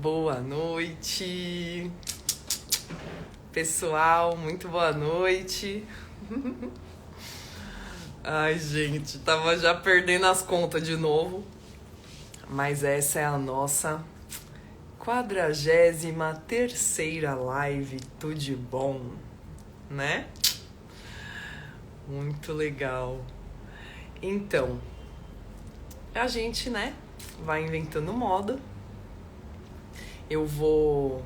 Boa noite, pessoal, muito boa noite. Ai, gente, tava já perdendo as contas de novo, mas essa é a nossa 43ª live, tudo de bom, né? Muito legal. Então, a gente, né, vai inventando moda. Eu vou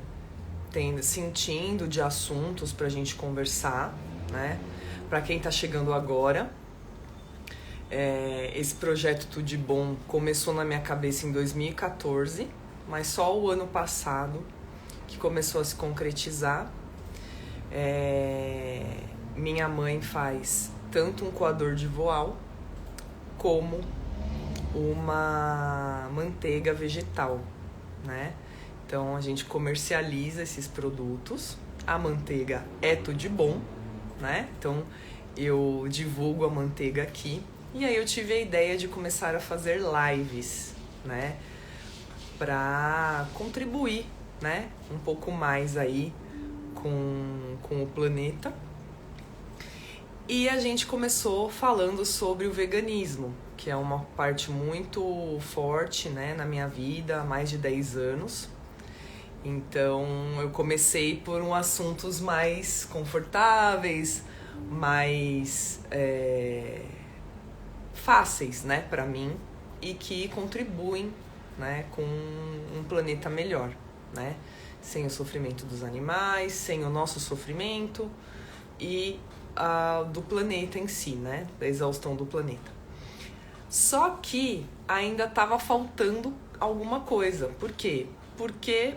sentindo de assuntos pra gente conversar, né? Pra quem tá chegando agora, esse projeto Tudo de Bom começou na minha cabeça em 2014, mas só o ano passado que começou a se concretizar. Minha mãe faz tanto um coador de voal como uma manteiga vegetal, né? Então a gente comercializa esses produtos. A manteiga é tudo de bom, né? Então eu divulgo a manteiga aqui. E aí eu tive a ideia de começar a fazer lives, né? Para contribuir, né? Um pouco mais aí com o planeta. E a gente começou falando sobre o veganismo, que é uma parte muito forte, né, na minha vida há mais de 10 anos. Então eu comecei por assuntos mais confortáveis, mais fáceis, né, para mim e que contribuem, né, com um planeta melhor, né, sem o sofrimento dos animais, sem o nosso sofrimento e do planeta em si, né, da exaustão do planeta. Só que ainda estava faltando alguma coisa. Por quê? Porque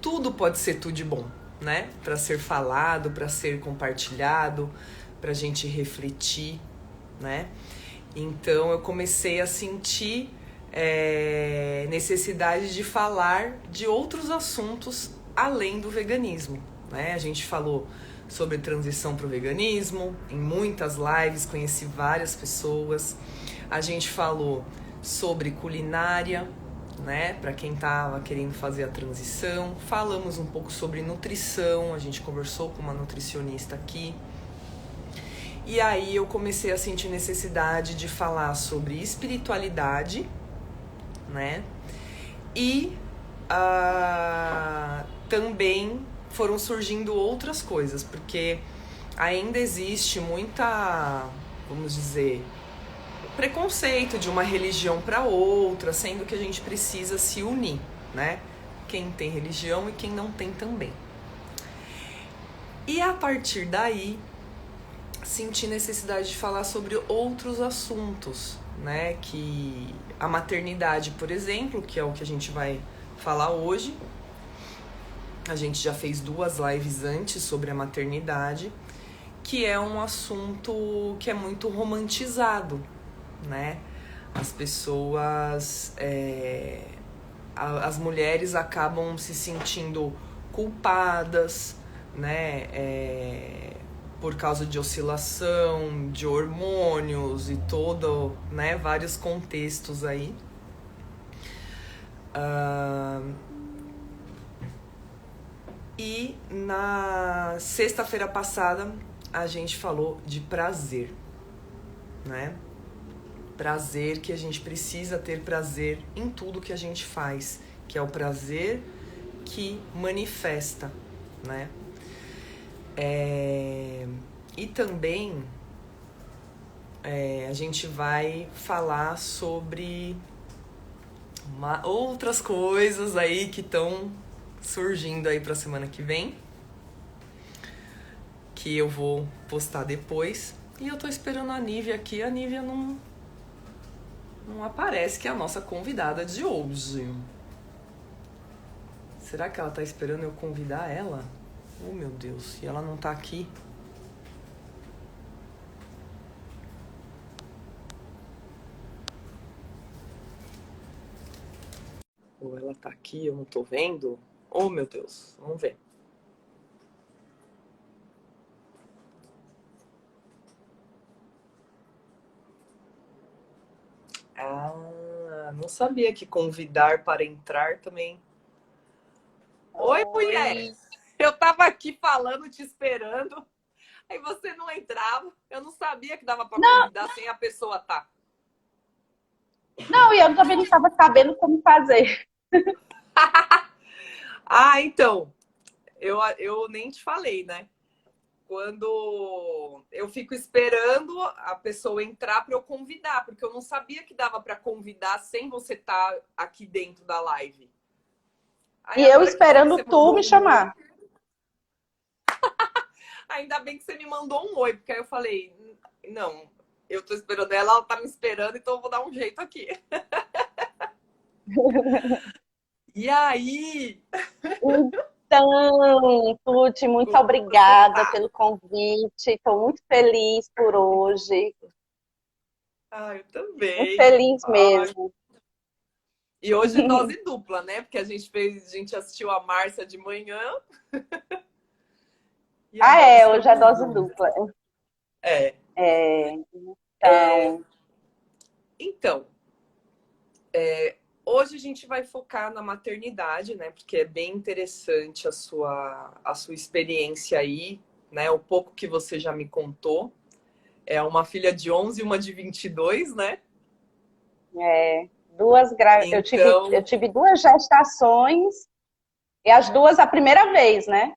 tudo pode ser tudo de bom, né? Para ser falado, para ser compartilhado, para a gente refletir, né? Então eu comecei a sentir necessidade de falar de outros assuntos além do veganismo, né? A gente falou sobre transição para o veganismo em muitas lives, conheci várias pessoas. A gente falou sobre culinária, né, para quem estava querendo fazer a transição. Falamos um pouco sobre nutrição, a gente conversou com uma nutricionista aqui. E aí eu comecei a sentir necessidade de falar sobre espiritualidade, né? E também foram surgindo outras coisas, porque ainda existe muita, vamos dizer, preconceito de uma religião para outra, sendo que a gente precisa se unir, né? Quem tem religião e quem não tem também. E a partir daí, senti necessidade de falar sobre outros assuntos, né? Que a maternidade, por exemplo, que é o que a gente vai falar hoje. A gente já fez 2 lives antes sobre a maternidade, que é um assunto que é muito romantizado, né? As pessoas, as mulheres acabam se sentindo culpadas, né? Por causa de oscilação, de hormônios e todo, né? Vários contextos aí. E na sexta-feira passada a gente falou de prazer, né? Prazer, que a gente precisa ter prazer em tudo que a gente faz, que é o prazer que manifesta, né? E também a gente vai falar sobre outras coisas aí que estão surgindo aí pra semana que vem, que eu vou postar depois. E eu tô esperando a Nívia aqui. A Nívia não aparece, que é a nossa convidada de hoje. Será que ela tá esperando eu convidar ela? Oh, meu Deus, e ela não tá aqui? Ou ela tá aqui, eu não tô vendo? Oh, meu Deus, vamos ver. não sabia que convidar para entrar também. Oi, mulher! Oi. Eu tava aqui falando, te esperando, aí você não entrava. Eu não sabia que dava para Não, convidar sem a pessoa tá. não, e eu também não estava sabendo como fazer. Ah, então, eu nem te falei, né? Quando eu fico esperando a pessoa entrar para eu convidar, porque eu não sabia que dava para convidar sem você estar aqui dentro da live. Aí E eu agora que eu vi que esperando você tu me mandou um oi, chamar. ainda bem que você me mandou um oi, porque aí eu falei, não, eu tô esperando ela, ela tá me esperando, então eu vou dar um jeito aqui. E aí, Então, Tuti, muito como você obrigada tá? pelo convite. Estou muito feliz por hoje. Ah, eu Muito também. feliz Ai. mesmo. E hoje dose dupla, né? Porque a gente assistiu a Márcia de manhã e Ah, agora é, hoje é estamos dose juntos. dupla. É. É, então, Então, hoje a gente vai focar na maternidade, né? Porque é bem interessante a sua experiência aí, né? O pouco que você já me contou. É uma filha de 11 e uma de 22, né? é, eu Então, tive duas gestações e as duas a primeira vez, né?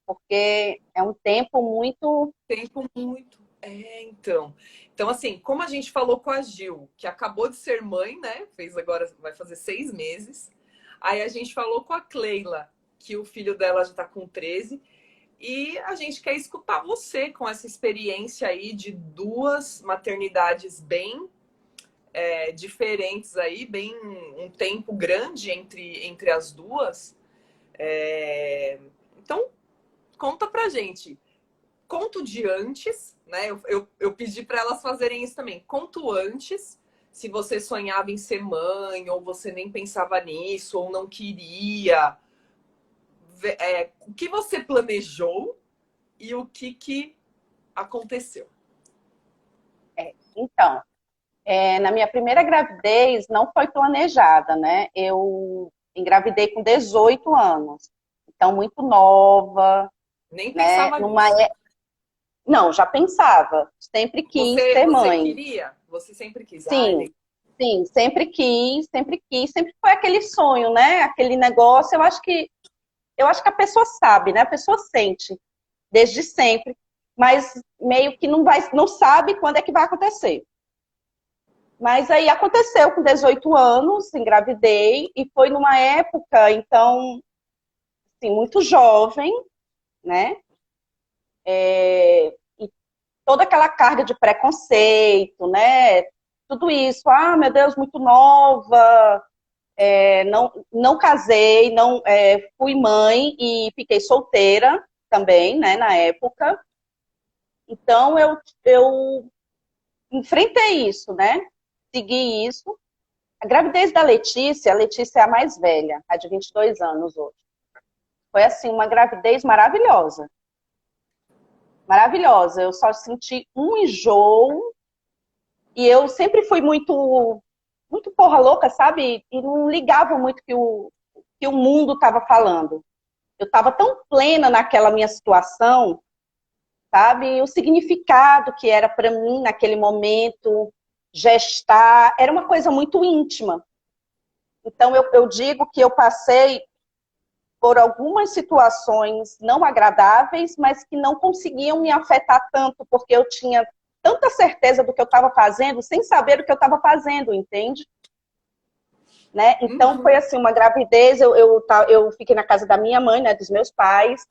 Porque é um tempo muito. tempo muito. Então. Então, assim, como a gente falou com a Gil, que acabou de ser mãe, né? Fez agora, vai fazer 6 meses. Aí a gente falou com a Cleila, que o filho dela já tá com 13. E a gente quer escutar você com essa experiência aí de duas maternidades bem diferentes aí, bem um tempo grande entre as duas. Então, conta pra gente. Conto de antes, né? Eu pedi para elas fazerem isso também. Conto antes, se você sonhava em ser mãe, ou você nem pensava nisso, ou não queria. O que você planejou e o que aconteceu. Então, na minha primeira gravidez não foi planejada, né? Eu engravidei com 18 anos, então muito nova, Nem né? pensava nisso. Não, já pensava, sempre quis ser Você mãe. queria? Você sempre quis. Ai, Sim, sim, sempre quis, sempre foi aquele sonho, né? Aquele negócio, eu acho que a pessoa sabe, né? A pessoa sente desde sempre, mas meio que não sabe quando é que vai acontecer. Mas aí aconteceu com 18 anos, engravidei, e foi numa época, então, assim, muito jovem, né? E toda aquela carga de preconceito, né? Tudo isso, ah, meu Deus, muito nova, não casei, não fui mãe e fiquei solteira também, né, na época. Então, eu enfrentei isso, né? Segui isso. A gravidez da Letícia, a Letícia é a mais velha, a de 22 anos hoje. Foi, assim, uma gravidez maravilhosa. Maravilhosa. Eu só senti um enjoo e eu sempre fui muito porra louca, sabe? E não ligava muito que o mundo estava falando. Eu estava tão plena naquela minha situação, sabe? E o significado que era para mim naquele momento, gestar, era uma coisa muito íntima. Então, eu digo que eu passei por algumas situações não agradáveis, mas que não conseguiam me afetar tanto, porque eu tinha tanta certeza do que eu estava fazendo, sem saber o que eu estava fazendo, entende? Né? Então, foi uhum. assim, uma gravidez, eu fiquei na casa da minha mãe, né, dos meus pais,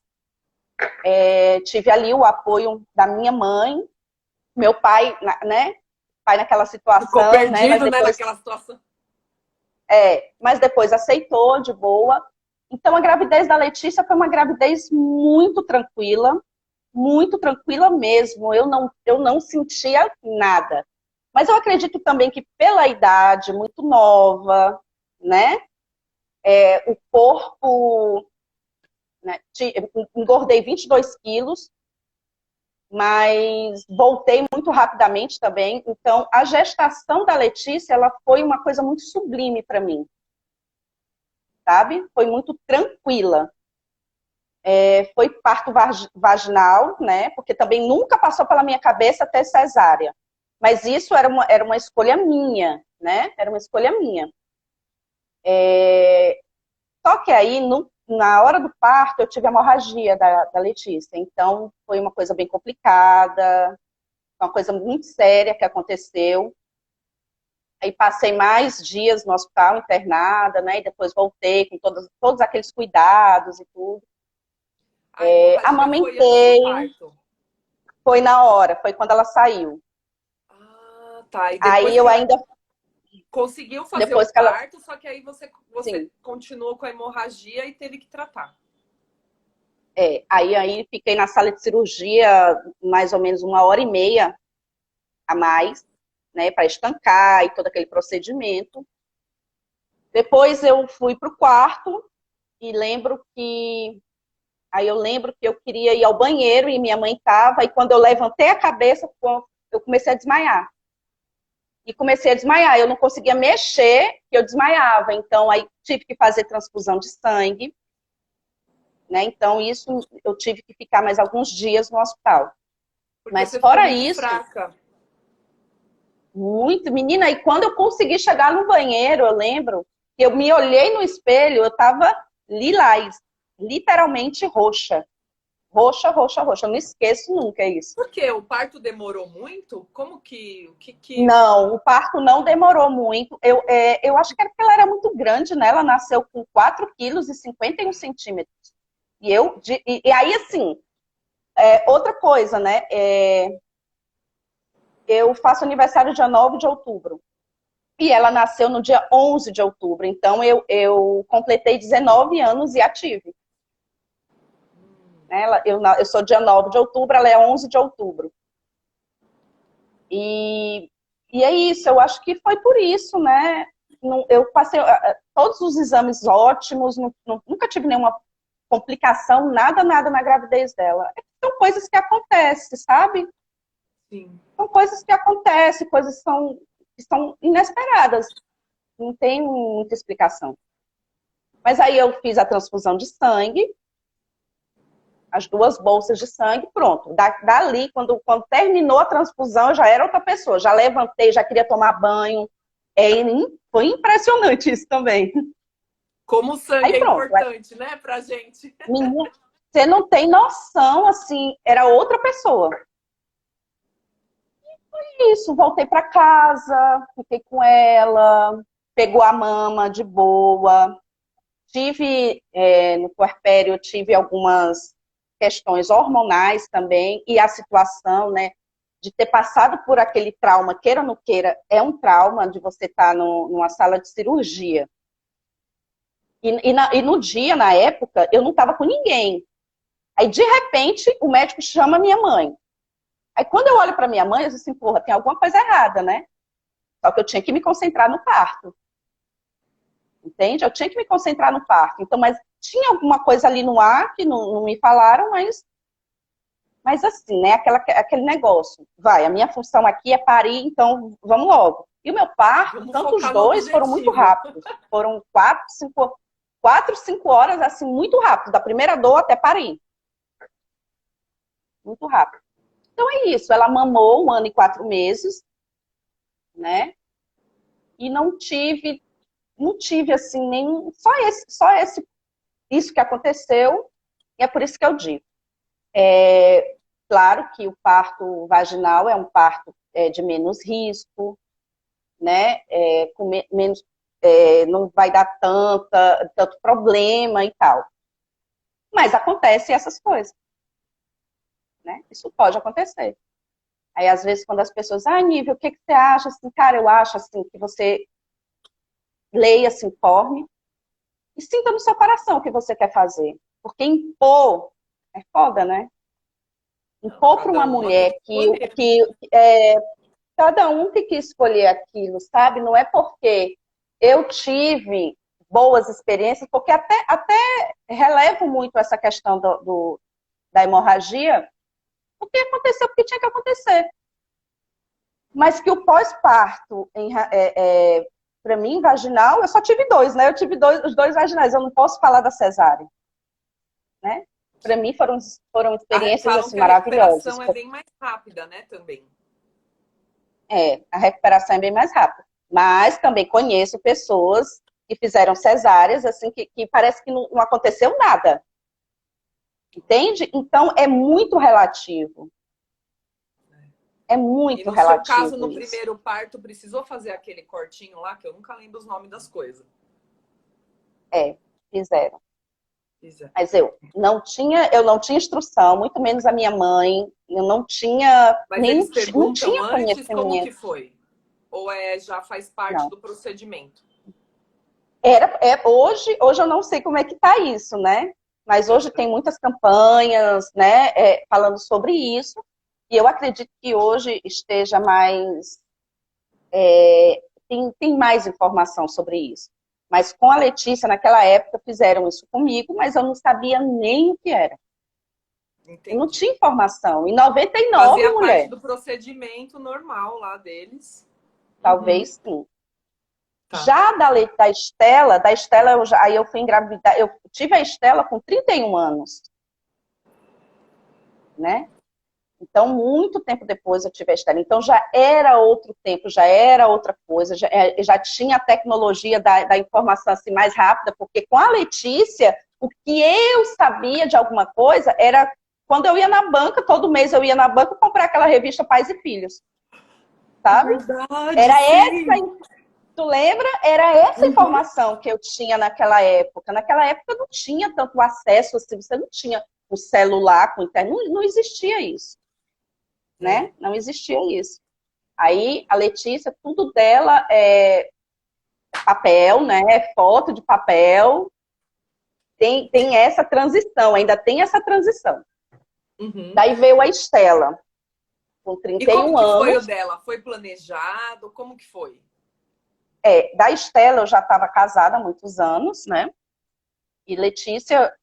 tive ali o apoio da minha mãe, meu pai, né, pai naquela Ficou situação, né, perdido, né, naquela situação. mas depois aceitou de boa. Então, a gravidez da Letícia foi uma gravidez muito tranquila mesmo. Eu não sentia nada. Mas eu acredito também que pela idade muito nova, né? O corpo, né, engordei 22 quilos, mas voltei muito rapidamente também. Então, a gestação da Letícia, ela foi uma coisa muito sublime para mim, sabe? Foi muito tranquila. Foi parto vaginal, né? Porque também nunca passou pela minha cabeça ter cesárea. Mas isso era uma escolha minha, né? Era uma escolha minha. Só que aí, na hora do parto, eu tive a hemorragia da Letícia. Então, foi uma coisa bem complicada, uma coisa muito séria que aconteceu. Aí passei mais dias no hospital internada, né? E depois voltei com todos aqueles cuidados e tudo. A hemorragia foi antes do Amamentei, parto. foi na hora, foi quando ela saiu. Ah, tá. E Aí depois eu que ainda, conseguiu fazer o depois que ela, parto, só que aí você sim, continuou com a hemorragia e teve que tratar. aí fiquei na sala de cirurgia mais ou menos 1h30 a mais, né, para estancar e todo aquele procedimento. Depois eu fui para o quarto e eu lembro que eu queria ir ao banheiro e minha mãe estava, e quando eu levantei a cabeça, eu comecei a desmaiar. E comecei a desmaiar, eu não conseguia mexer, eu desmaiava. Então, aí tive que fazer transfusão de sangue, né? Então, isso eu tive que ficar mais alguns dias no hospital. Porque Mas você ficou fora muito isso, fraca. muito, menina, e quando eu consegui chegar no banheiro, eu lembro que eu me olhei no espelho, eu estava lilás, literalmente roxa. Roxa, roxa, roxa. Eu não esqueço nunca isso. Por quê? O parto demorou muito? Como que... O que... Não, o parto não demorou muito. Eu acho que era porque ela era muito grande, né? Ela nasceu com 4,51 kg. E aí, assim, outra coisa, né? Eu faço aniversário dia 9 de outubro. E ela nasceu no dia 11 de outubro. Então, eu completei 19 anos e a tive. Eu sou dia 9 de outubro, ela é 11 de outubro. E é isso, eu acho que foi por isso, né? Eu passei todos os exames ótimos, nunca tive nenhuma complicação, nada na gravidez dela. São coisas que acontecem, sabe? Sim. São coisas que acontecem, que são inesperadas. Não tem muita explicação. Mas aí eu fiz a transfusão de sangue, as 2 bolsas de sangue, pronto. Dali, quando terminou a transfusão, eu já era outra pessoa. Já levantei, já queria tomar banho. Foi impressionante isso também. Como o sangue Aí é pronto. importante, né, pra gente. Menina, você não tem noção, assim, era outra pessoa. Isso, voltei para casa, fiquei com ela, pegou a mama de boa. No puerpério, eu tive algumas questões hormonais também, e a situação, né, de ter passado por aquele trauma, queira ou não queira, é um trauma de você estar numa sala de cirurgia. E no dia, na época, eu não estava com ninguém. Aí, de repente, o médico chama minha mãe. Aí, quando eu olho para minha mãe, eu digo assim, porra, tem alguma coisa errada, né? Só que eu tinha que me concentrar no parto. Entende? Eu tinha que me concentrar no parto. Então, mas tinha alguma coisa ali no ar que não me falaram, mas assim, né? Aquele negócio. Vai, a minha função aqui é parir, então vamos logo. E o meu parto, Vamos tanto os focar no dois, foram muito objetivo. rápidos. Foram 4, 5 horas, assim, muito rápido. Da primeira dor até parir. Muito rápido. Então é isso. Ela mamou 1 ano e 4 meses, né? E não tive assim, nem. Isso que aconteceu. E é por isso que eu digo. Claro que o parto vaginal é um parto de menos risco, né? Com menos, não vai dar tanto problema e tal. Mas acontece essas coisas, né? Isso pode acontecer. Aí, às vezes, quando as pessoas, Nívia, o que você acha? Assim, cara, eu acho assim, que você leia, se informe e sinta no seu coração o que você quer fazer. Porque impor é foda, né? Não, Impor para cada uma uma tem mulher que escolher. cada um tem que escolher aquilo, sabe? Não é porque eu tive boas experiências, porque até relevo muito essa questão da hemorragia, porque aconteceu porque tinha que acontecer. Mas que o pós-parto, para mim, vaginal, eu só tive dois, né? Eu tive os dois vaginais, eu não posso falar da cesárea, né? Para mim foram experiências Falam assim, que a maravilhosas. recuperação é bem mais rápida, né, também. A recuperação é bem mais rápida. Mas também conheço pessoas que fizeram cesáreas, assim, que parece que não aconteceu nada. Entende? Então, é muito relativo. É E muito no seu caso, relativo no isso. primeiro parto, precisou fazer aquele cortinho lá, que eu nunca lembro os nomes das coisas. Fizeram. Fizeram. Mas eu não tinha instrução, muito menos a minha mãe. Eu não tinha, Mas nem eles não perguntam tinha antes como que conhecimento. foi? Ou já faz parte Não. do procedimento? Hoje eu não sei como é que está isso, né? Mas hoje tem muitas campanhas, né, falando sobre isso. E eu acredito que hoje esteja mais. Tem mais informação sobre isso. Mas com a Letícia, naquela época, fizeram isso comigo, mas eu não sabia nem o que era. Eu não Entendi. tinha informação. Em 99, Fazia parte mulher, do procedimento normal lá deles. talvez sim. Tá. Já da Estela aí eu fui engravidar, eu tive a Estela com 31 anos, né? Então, muito tempo depois eu tive a Estela. Então, já era outro tempo, já era outra coisa, já tinha a tecnologia da informação assim, mais rápida, porque com a Letícia, o que eu sabia de alguma coisa era quando eu ia na banca, todo mês eu ia na banca comprar aquela revista Pais e Filhos, sabe? Verdade, Era sim. Tu lembra? Era essa informação que eu tinha naquela época. Naquela época não tinha tanto acesso, assim, você não tinha o celular com internet, não existia isso, né? Não existia isso. Aí a Letícia, tudo dela é papel, né? É foto de papel. Tem essa transição, ainda tem essa transição. Uhum. Daí veio a Estela, com E como 31 que foi o anos. dela? Foi planejado? Como que foi? Da Estela eu já estava casada há muitos anos, né? E Letícia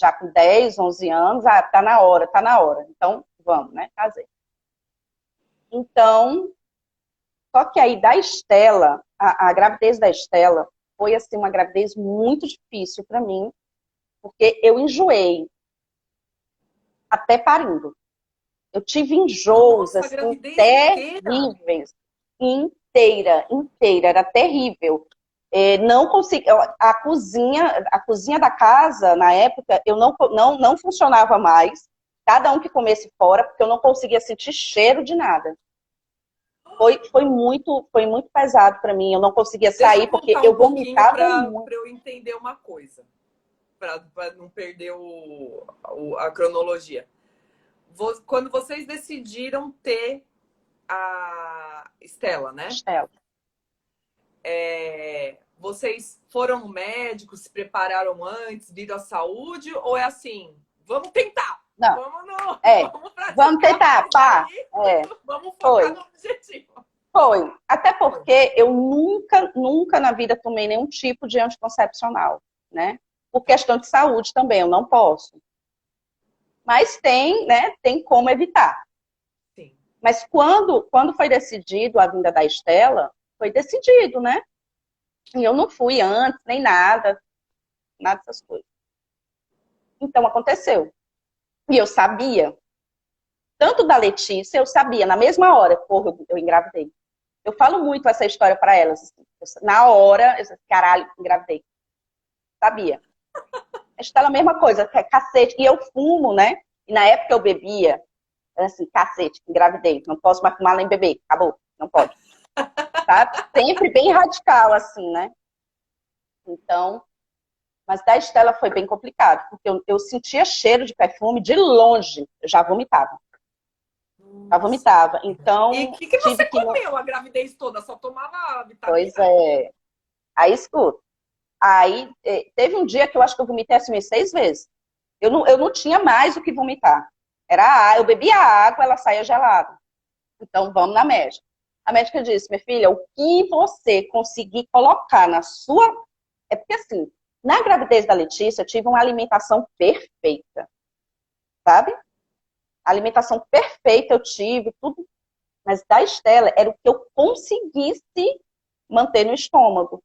já com 10, 11 anos, tá na hora, tá na hora. Então, vamos, né? Casei. Então, só que aí da Estela, a gravidez da Estela foi assim uma gravidez muito difícil para mim, porque eu enjoei até parindo. Eu tive enjoos Nossa, a assim gravidez inteira? terríveis, inteira, era terrível. Não consegui, a cozinha da casa na época eu não funcionava mais. Cada um que comesse fora, porque eu não conseguia sentir cheiro de nada. Foi muito pesado para mim. Eu não conseguia Deixa sair eu porque voltar um eu pouquinho vomitava para muito. eu entender uma coisa, para não perder a cronologia. Quando vocês decidiram ter a Estela, né? Estela. Vocês foram no médico, se prepararam antes, viram a saúde, ou é assim, vamos tentar, Não, vamos não, é, vamos vamos praticar tentar, mais pá. aí, É, vamos focar foi. no objetivo. Foi. Até porque eu nunca na vida tomei nenhum tipo de anticoncepcional, né? Por questão de saúde também, eu não posso. Mas tem, né? Tem como evitar. Sim. Mas quando foi decidido a vinda da Estela, foi decidido, né? E eu não fui antes, nem nada dessas coisas. Então aconteceu. E eu sabia. Tanto da Letícia, eu sabia, na mesma hora, porra, eu engravidei. Eu falo muito essa história para elas. Assim. Na hora, eu disse, caralho, engravidei. Sabia. A Estela, a mesma coisa, cacete. E eu fumo, né? E na época eu bebia, era assim, cacete, engravidei. Não posso mais fumar nem beber. Acabou. Não pode. Sabe? Sempre bem radical, assim, né? Então, mas da Estela foi bem complicado, porque eu sentia cheiro de perfume de longe. Eu já vomitava. Já Nossa. vomitava. E o Então, que você tive que... comeu a gravidez toda? Só tomava Pois vitamina? é. Aí, escuta. Aí, teve um dia que eu acho que eu vomitei assim 6 vezes. Eu não tinha mais o que vomitar. Eu bebia água, ela saía gelada. Então, vamos na médica. A médica disse, minha filha, o que você conseguir colocar na sua... É porque, assim, na gravidez da Letícia, eu tive uma alimentação perfeita. Sabe? A alimentação perfeita eu tive, tudo. Mas da Estela era o que eu conseguisse manter no estômago.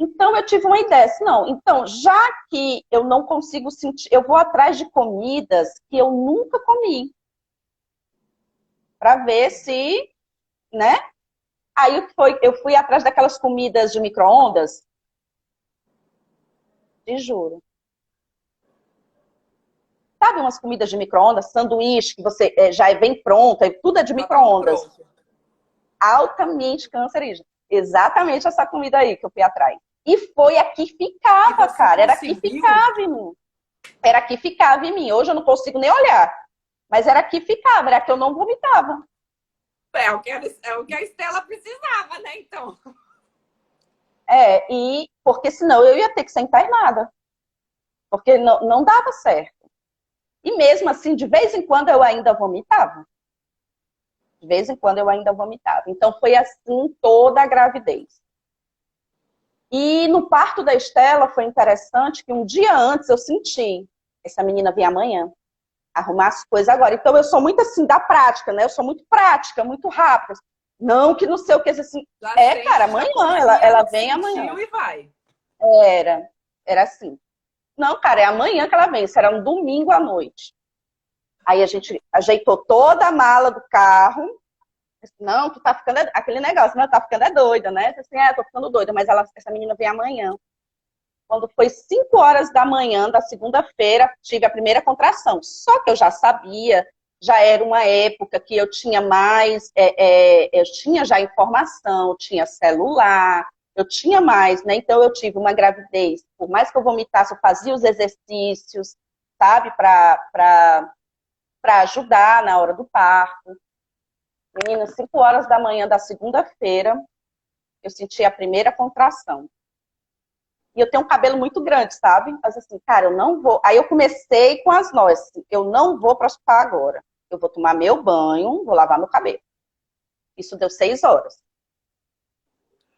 Então eu tive uma ideia, assim, não, então já que eu não consigo sentir, eu vou atrás de comidas que eu nunca comi, para ver se, né? Aí eu fui atrás daquelas comidas de micro-ondas, te juro. Sabe umas comidas de micro-ondas, sanduíche, que você já vem pronta, tudo é de Já vem micro-ondas. pronto. Altamente cancerígena. Exatamente essa comida aí que eu fui atrás. E foi a que E ficava, você cara. Era a que conseguiu? ficava em mim. Era a que ficava em mim. Hoje eu não consigo nem olhar. Mas era a que ficava, era a que eu não vomitava. É o que a Estela precisava, né, então? E porque senão eu ia ter que ser internada. Porque não dava certo. E mesmo assim, de vez em quando eu ainda vomitava. De vez em quando eu ainda vomitava. Então foi assim toda a gravidez. E no parto da Estela foi interessante que um dia antes eu senti, essa menina vem amanhã, arrumar as coisas agora. Então eu sou muito assim da prática, né? Eu sou muito prática, muito rápida. Não que não sei o que assim. Já Cara, sente, já amanhã, ela confiante, vem amanhã. sentiu e vai. Era assim. Não, cara, é amanhã que ela vem. Isso era um domingo à noite. Aí a gente ajeitou toda a mala do carro. Não, tu tá ficando aquele negócio, né? Tá ficando doida, né? Assim, tô ficando doida, mas essa menina vem amanhã. Quando foi 5 horas da manhã da segunda-feira, tive a primeira contração. Só que eu já sabia, já era uma época que eu tinha mais, eu tinha já informação, tinha celular, eu tinha mais, né? Então eu tive uma gravidez. Por mais que eu vomitasse, eu fazia os exercícios, sabe, para ajudar na hora do parto. Menina, 5 horas da manhã da segunda-feira, eu senti a primeira contração. E eu tenho um cabelo muito grande, sabe? Mas assim, cara, eu não vou. Aí eu comecei com as nós. Assim, eu não vou para o hospital agora. Eu vou tomar meu banho, vou lavar meu cabelo. Isso deu 6 horas.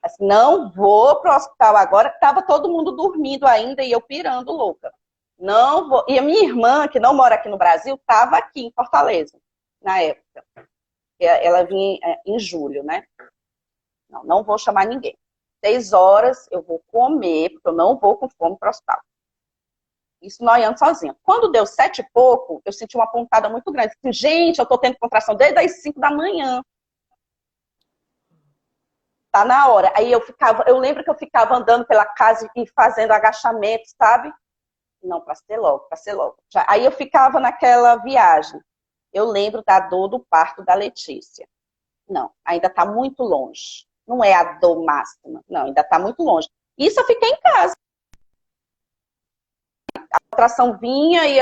Assim, não vou para o hospital agora. Tava todo mundo dormindo ainda e eu pirando louca. Não vou. E a minha irmã, que não mora aqui no Brasil, estava aqui em Fortaleza, na época. Ela vinha em julho, né? Não vou chamar ninguém. 6 horas eu vou comer, porque eu não vou com fome para o hospital. Isso noiando sozinha. Quando deu 7 e pouco, eu senti uma pontada muito grande. Assim, gente, eu tô tendo contração desde as 5 da manhã. Tá na hora. Aí eu lembro que eu ficava andando pela casa e fazendo agachamento, sabe? Não, pra ser logo, pra ser logo. Aí eu ficava naquela viagem. Eu lembro da dor do parto da Letícia. Não, ainda tá muito longe. Não é a dor máxima. Não, ainda tá muito longe. Isso eu fiquei em casa. A contração vinha e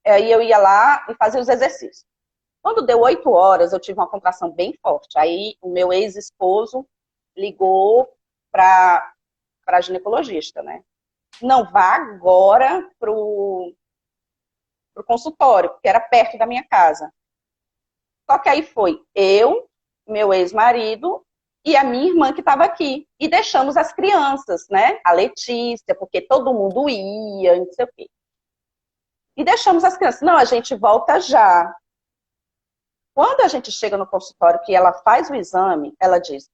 eu ia lá e fazia os exercícios. Quando deu 8 horas, eu tive uma contração bem forte. Aí o meu ex-esposo ligou para a ginecologista, né? Não, vá agora pro consultório, porque era perto da minha casa. Só que aí foi eu, meu ex-marido e a minha irmã que estava aqui. E deixamos as crianças, né? A Letícia, porque todo mundo ia, não sei o quê. E deixamos as crianças. Não, a gente volta já. Quando a gente chega no consultório, que ela faz o exame, ela diz: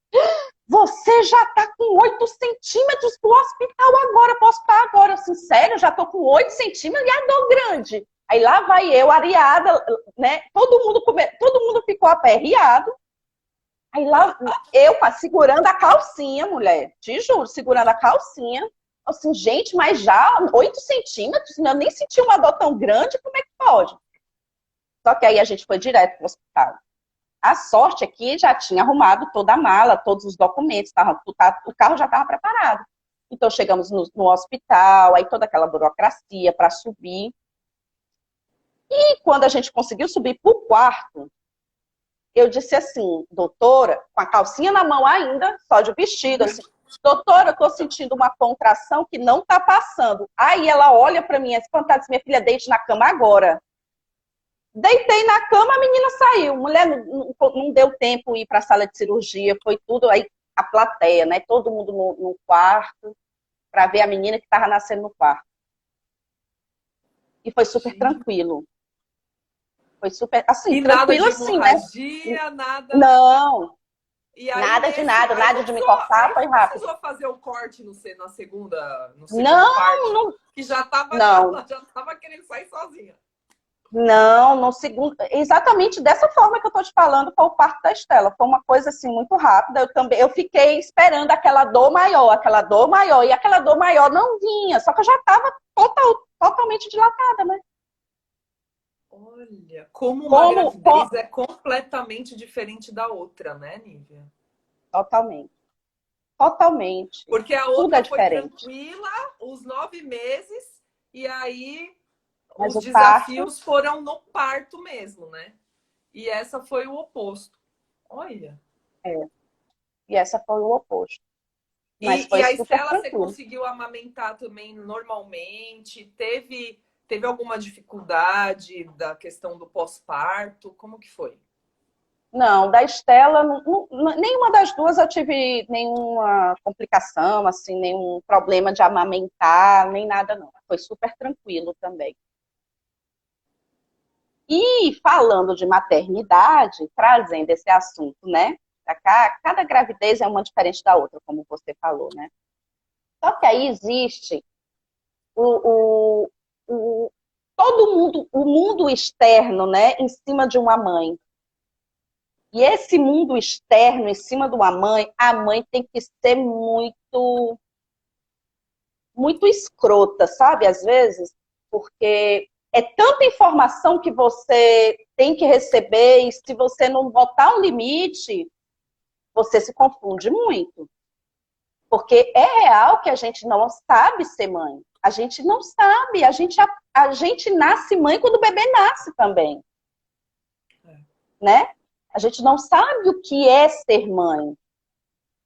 você já está com 8 centímetros pro hospital agora, para o hospital agora. Assim, sério, já estou com 8 centímetros e a dor grande. Aí lá vai eu, areada, né? Todo mundo ficou aperreado. Aí lá eu segurando a calcinha, mulher, te juro, segurando a calcinha. Assim, gente, mas já 8 centímetros? Eu nem senti uma dor tão grande, como é que pode? Só que aí a gente foi direto para o hospital. A sorte é que já tinha arrumado toda a mala, todos os documentos, o carro já estava preparado. Então chegamos no hospital, aí toda aquela burocracia para subir. E quando a gente conseguiu subir para o quarto, eu disse assim, doutora, com a calcinha na mão ainda, só de vestido, assim, doutora, eu estou sentindo uma contração que não está passando. Aí ela olha para mim, espantada, diz, minha filha, deite na cama agora. Deitei na cama, a menina saiu. Mulher, não deu tempo ir para a sala de cirurgia, foi tudo aí, a plateia, né? Todo mundo no quarto, para ver a menina que estava nascendo no quarto. E foi super tranquilo. Foi super, assim, E nada tranquilo de assim, né? hemorragia, nada. Não, E aí nada de nesse, nada, nada de me cortar, aí foi não rápido. precisou fazer o corte na segunda, no segundo Não, parte, não, que já tava não. já tava querendo sair sozinha. Não, no segundo, exatamente dessa forma que eu estou te falando, foi o parto da Estela. Foi uma coisa assim muito rápida. Eu fiquei esperando aquela dor maior, e aquela dor maior não vinha, só que eu já estava totalmente dilatada, né? Olha, como uma Como, gravidez é completamente diferente da outra, né, Nívia? totalmente, totalmente. Porque a Tudo é outra foi diferente. tranquila, os 9 meses, e aí Mas os o parto, desafios foram no parto mesmo, né? E essa foi o oposto. Olha. é, e essa foi o oposto. Mas E foi a super Estela, você tranquilo. conseguiu amamentar também normalmente? Teve alguma dificuldade da questão do pós-parto? Como que foi? Não, da Estela, nenhuma das duas eu tive nenhuma complicação, assim, nenhum problema de amamentar, nem nada, não. Foi super tranquilo também. E falando de maternidade, trazendo esse assunto, né? Pra cá, cada gravidez é uma diferente da outra, como você falou, né? Só que aí existe o, o, o todo mundo, o mundo externo, né, em cima de uma mãe. E esse mundo externo em cima de uma mãe, a mãe tem que ser muito escrota, sabe? Às vezes, porque é tanta informação que você tem que receber e se você não botar um limite, você se confunde muito. Porque é real que a gente não sabe ser mãe. A gente não sabe. A gente nasce mãe quando o bebê nasce também. Né? A gente não sabe o que é ser mãe.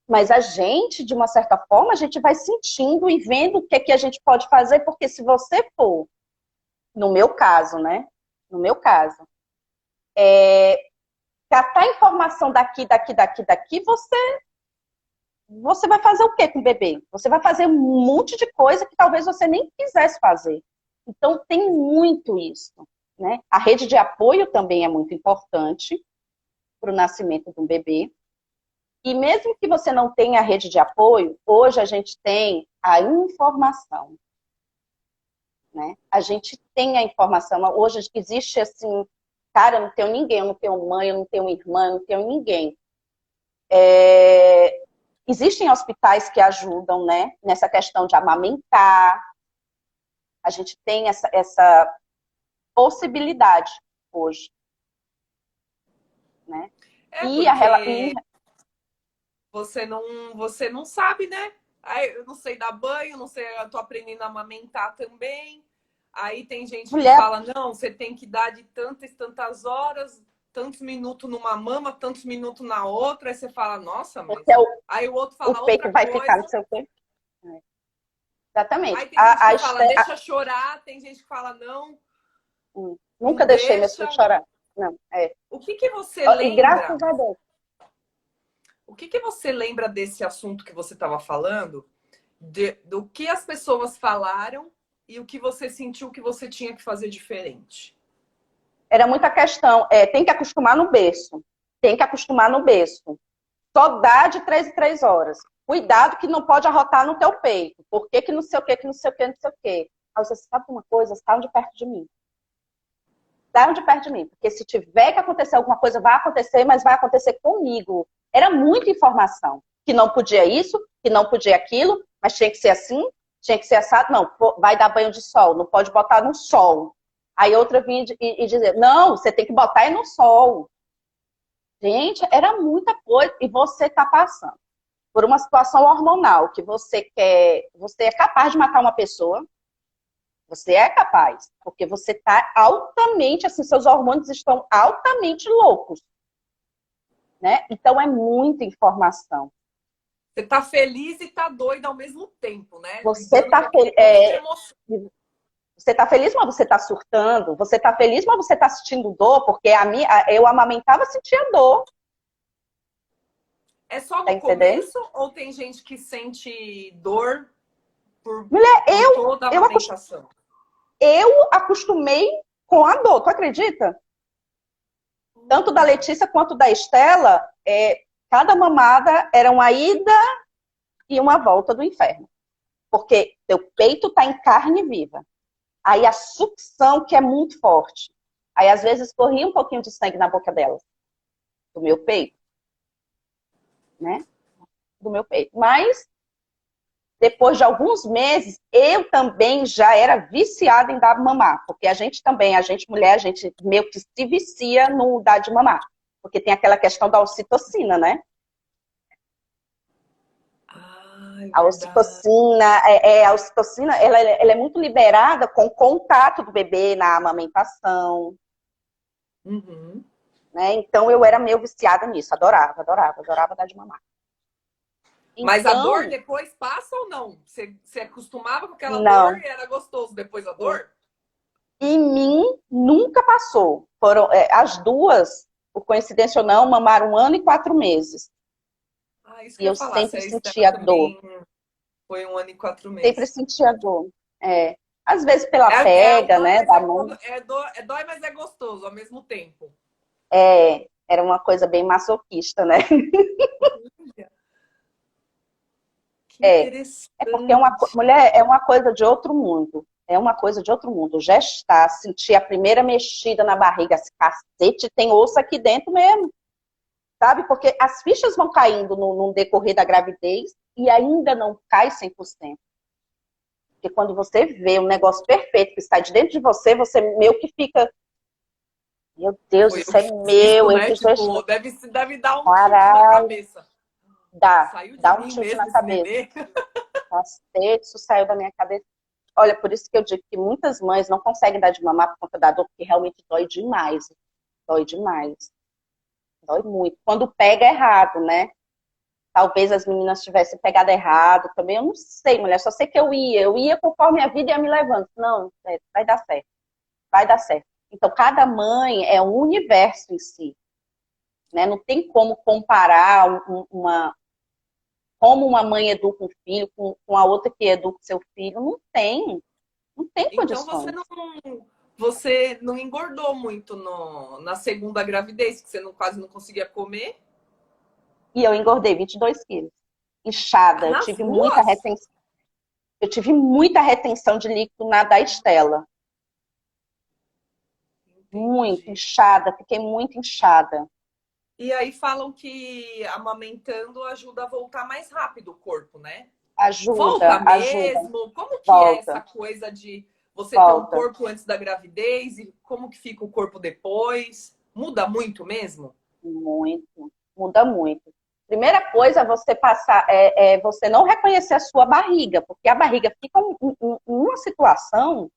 Mas a gente, de uma certa forma, a gente vai sentindo e vendo o que é que a gente pode fazer, porque se você for, no meu caso, né? No meu caso, catar informação daqui, você vai fazer o que com o bebê? Você vai fazer um monte de coisa que talvez você nem quisesse fazer. Então, tem muito isso, né? A rede de apoio também é muito importante para o nascimento de um bebê. E mesmo que você não tenha a rede de apoio, hoje a gente tem a informação, né? A gente tem a informação. Hoje existe assim, cara, eu não tenho ninguém, eu não tenho mãe, eu não tenho irmã, eu não tenho ninguém. Existem hospitais que ajudam, né? Nessa questão de amamentar. A gente tem essa possibilidade hoje, né? É E porque você não sabe, né? Aí, eu não sei dar banho, não sei, eu tô aprendendo a amamentar também. Aí tem gente que mulher, fala, não, você tem que dar de tantas horas, tantos minutos numa mama, tantos minutos na outra. Aí você fala, nossa, mas. porque Aí o outro o fala peito outra vai ficar coisa. no seu peito. Exatamente. Aí tem gente que fala, A deixa chorar, tem gente que fala, não, Nunca não deixei meus deixa. filhos chorar. Não, é. O que que você E graças lembra? a Deus. O que que você lembra desse assunto que você estava falando? Do que as pessoas falaram e o que você sentiu que você tinha que fazer diferente? Era muita questão. Tem que acostumar no berço. Tem que acostumar no berço. Só dá de 3 em 3 horas. Cuidado que não pode arrotar no teu peito. Por que não sei o que, que não sei o que, não sei o que. Aí você sabe uma coisa? Saiam de perto de mim. Saiam de perto de mim. Porque se tiver que acontecer alguma coisa, vai acontecer, mas vai acontecer comigo. Era muita informação. Que não podia isso, que não podia aquilo, mas tinha que ser assim, tinha que ser assado. Não, vai dar banho de sol, não pode botar no sol. Aí outra vinha e dizer, não, você tem que botar aí no sol. Gente, era muita coisa. E você está passando por uma situação hormonal que você é capaz de matar uma pessoa. Você é capaz, porque você está altamente, assim, seus hormônios estão altamente loucos, né? Então é muita informação. Você tá feliz e tá doida ao mesmo tempo, né? Você Lidando com está aquele monte de emoção. Você tá feliz, mas você está surtando. Você está feliz, mas você está sentindo dor, porque eu amamentava, sentia dor. É só Tá no entendendo? começo ou tem gente que sente dor Mulher, por toda a eu, amamentação? eu acostumei com a dor, tu acredita? Tanto da Letícia quanto da Estela, cada mamada era uma ida e uma volta do inferno. Porque teu peito está em carne viva. Aí a sucção que é muito forte. Aí às vezes corria um pouquinho de sangue na boca delas. Do meu peito. Né? Do meu peito. Mas, depois de alguns meses, eu também já era viciada em dar mamar. Porque a gente mulher, a gente meio que se vicia no dar de mamar. Porque tem aquela questão da ocitocina, né? A ocitocina, a ocitocina ela é muito liberada com o contato do bebê na amamentação. Uhum. Né? Então, eu era meio viciada nisso. Adorava dar de mamar. Mas a dor depois passa ou não? Você acostumava com aquela dor e era gostoso depois a dor? Em mim, nunca passou. Foram as duas, por coincidência ou não, mamaram 1 ano e 4 meses. Isso e eu sempre sentia dor. Foi 1 ano e 4 meses. Sempre sentia dor. Às vezes pela pega, né? Da mão. Dói, mas é gostoso ao mesmo tempo. Era uma coisa bem masoquista, né? Porque mulher é uma coisa de outro mundo. É uma coisa de outro mundo. Gestar, sentir a primeira mexida na barriga, esse cacete, tem osso aqui dentro mesmo. Sabe? Porque as fichas vão caindo no decorrer da gravidez e ainda não cai 100%. Porque quando você vê um negócio perfeito que está de dentro de você, você meio que fica... Meu Deus, isso é meu. Né? Tipo, deve dar um chute na cabeça. Dá um chute na cabeça. Cacete, isso saiu da minha cabeça. Olha, por isso que eu digo que muitas mães não conseguem dar de mamar por conta da dor, porque realmente dói demais. Dói demais. Dói muito. Quando pega errado, né? Talvez as meninas tivessem pegado errado também. Eu não sei, mulher. Só sei que eu ia conforme a vida ia me levando. Não, vai dar certo. Vai dar certo. Então, cada mãe é um universo em si. Né? Não tem como comparar como uma mãe educa um filho com a outra que educa seu filho. Não tem. Não tem condições. Então, você não engordou muito na segunda gravidez, que você quase não conseguia comer? E eu engordei 22 quilos. Inchada. Eu tive muita retenção. Eu tive muita retenção de líquido na da Estela. Muito inchada. Fiquei muito inchada. E aí falam que amamentando ajuda a voltar mais rápido o corpo, né? Volta mesmo? Como que é essa coisa de você ter um corpo antes da gravidez e como que fica o corpo depois? Muda muito mesmo? Muito. Muda muito. Primeira coisa você passar você não reconhecer a sua barriga, porque a barriga fica em uma situação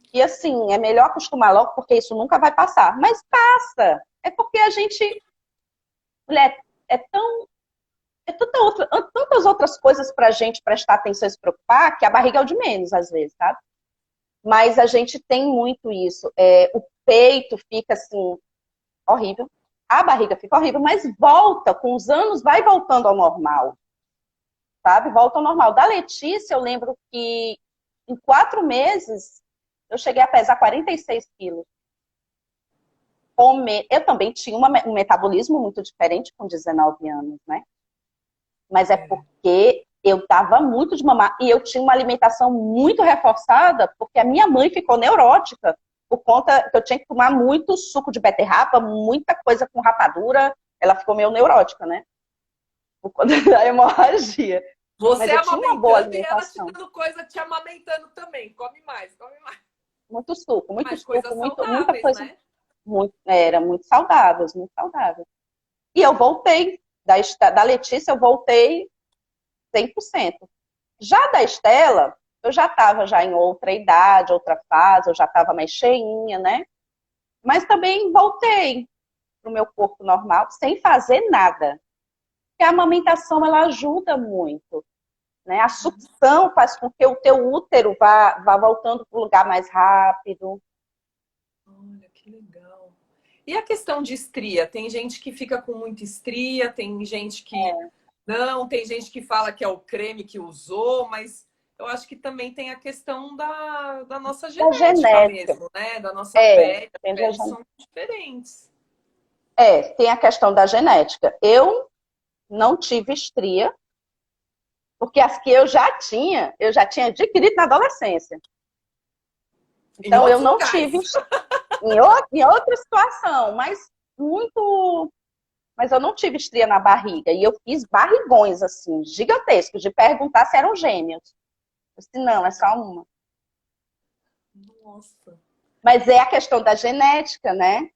que, assim, é melhor acostumar logo, porque isso nunca vai passar. Mas passa. É porque a gente... Mulher, tantas outras coisas pra gente prestar atenção e se preocupar, que a barriga é o de menos, às vezes, sabe? Mas a gente tem muito isso. O peito fica, assim, horrível. A barriga fica horrível, mas volta, com os anos, vai voltando ao normal. Sabe? Volta ao normal. Da Letícia, eu lembro que em 4 meses, eu cheguei a pesar 46 quilos. Eu também tinha um metabolismo muito diferente com 19 anos, né? Mas é porque eu dava muito de mamar. E eu tinha uma alimentação muito reforçada, porque a minha mãe ficou neurótica, por conta que eu tinha que tomar muito suco de beterraba, muita coisa com rapadura. Ela ficou meio neurótica, né? Por conta da hemorragia. Você amamentando e ela te dando coisa, te amamentando também. Come mais. Muito suco, muita coisa. Né? Era muito saudável, muito saudável. E eu voltei, da Letícia eu voltei 100%. Já da Estela, eu já estava já em outra idade, outra fase, eu já estava mais cheinha, né? Mas também voltei pro meu corpo normal, sem fazer nada. Porque a amamentação, ela ajuda muito. Né? A sucção faz com que o teu útero vá voltando para o lugar mais rápido. Olha, que legal. E a questão de estria? Tem gente que fica com muita estria, tem gente que não, tem gente que fala que é o creme que usou, mas eu acho que também tem a questão da nossa genética mesmo, né? Da nossa pele. As peles são diferentes. Tem a questão da genética. Eu não tive estria, porque as que eu já tinha adquirido na adolescência. Em Então, eu outros não lugares. tive em outra situação, mas muito. Mas eu não tive estria na barriga. E eu fiz barrigões, assim, gigantescos, de perguntar se eram gêmeos. Eu disse, não, é só uma. Nossa. Mas é a questão da genética, né?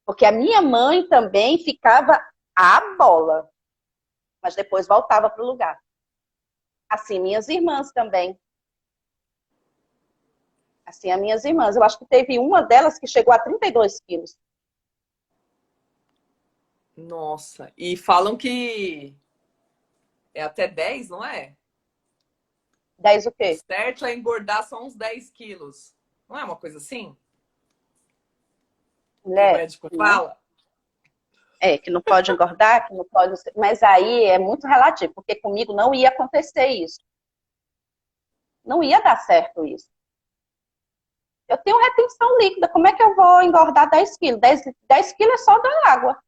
Porque a minha mãe também ficava à bola, mas depois voltava para o lugar. Assim, minhas irmãs também. Assim, as minhas irmãs. Eu acho que teve uma delas que chegou a 32 quilos. Nossa. E falam que é até 10, não é? 10 o O quê? certo é engordar só uns 10 quilos. Não é uma coisa assim? Que o Mulher, médico né? fala? Que não pode engordar, que não pode. Mas aí é muito relativo, porque comigo não ia acontecer isso. Não ia dar certo isso. Eu tenho retenção líquida, como é que eu vou engordar 10 quilos? 10 quilos é só da água.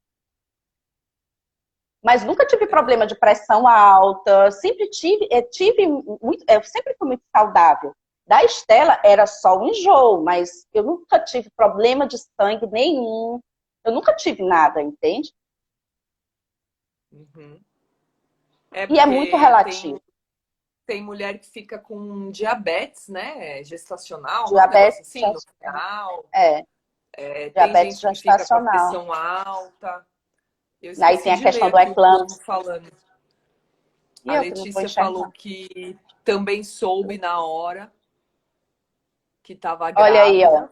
Mas nunca tive problema de pressão alta, sempre tive muito, eu sempre fui muito saudável. Da Estela era só um enjoo, mas eu nunca tive problema de sangue nenhum. Eu nunca tive nada, entende? Uhum. É E é muito porque relativo. tem mulher que fica com diabetes, né? Gestacional, não é um negócio Diabetes, assim, no final. é, Tem diabetes gente que fica com a gestacional. pressão alta. Eu Aí esqueci tem a de ler questão do aqui o povo eclâmpsia. falando. E A eu que não vou Letícia falou enxergar. que também soube na hora que estava Olha aí, ó. grávida.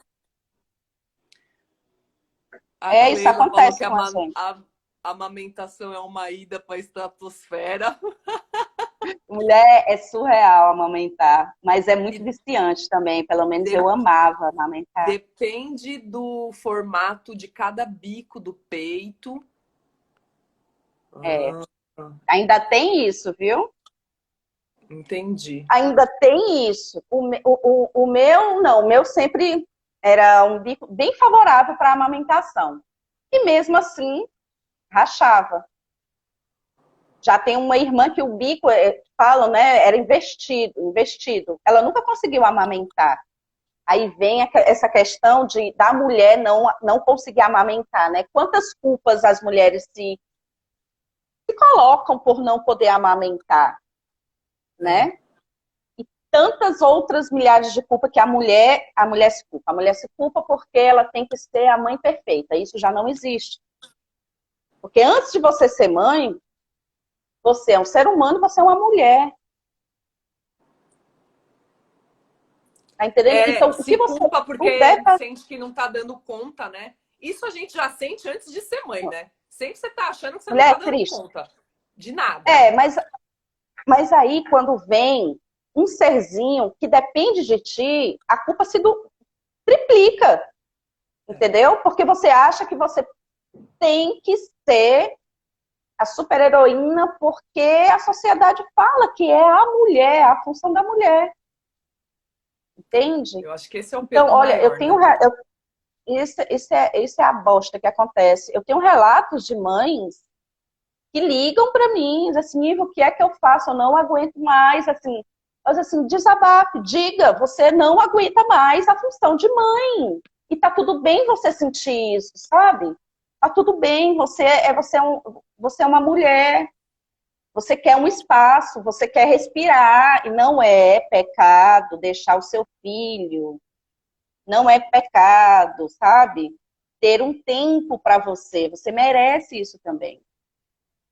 A Isso Cleila falou acontece que com a gente. a amamentação é uma ida para a estratosfera. Mulher, é surreal amamentar, mas é muito E viciante também. Pelo menos eu de- amava amamentar. depende do formato de cada bico do peito. É, Ah, ainda tem isso, viu? entendi. Ainda tem isso. O meu, não, o meu sempre era um bico bem favorável para a amamentação. E mesmo assim, rachava. Já tem uma irmã que o bico, falam, né, era investido. Ela nunca conseguiu amamentar. Aí vem essa questão da mulher não conseguir amamentar, né? Quantas culpas as mulheres se colocam por não poder amamentar, É. né? Tantas outras milhares de culpas que a mulher se culpa. A mulher se culpa porque ela tem que ser a mãe perfeita. Isso já não existe. Porque antes de você ser mãe, você é um ser humano, você é uma mulher. Tá entendendo? Então, o Se que você culpa porque puder fazer. sente que não tá dando conta, né? Isso a gente já sente antes de ser mãe, né? Sempre você tá achando que você não Mulher tá é dando triste. conta de nada. É, mas aí, quando vem um serzinho que depende de ti, a culpa se triplica. Entendeu? Porque você acha que você tem que ser a super-heroína porque a sociedade fala que é a mulher, a função da mulher. Entende? Eu acho que esse é o Então, peso olha, maior, né? isso é a bosta que acontece. Eu tenho relatos de mães que ligam para mim, dizem assim, Ivo, o que é que eu faço? Eu não aguento mais, assim. Mas assim, desabafe, diga, você não aguenta mais a função de mãe. E tá tudo bem você sentir isso, sabe? Tá tudo bem, você é uma mulher, você quer um espaço, você quer respirar, e não é pecado deixar o seu filho, não é pecado, sabe? Ter um tempo para você merece isso também.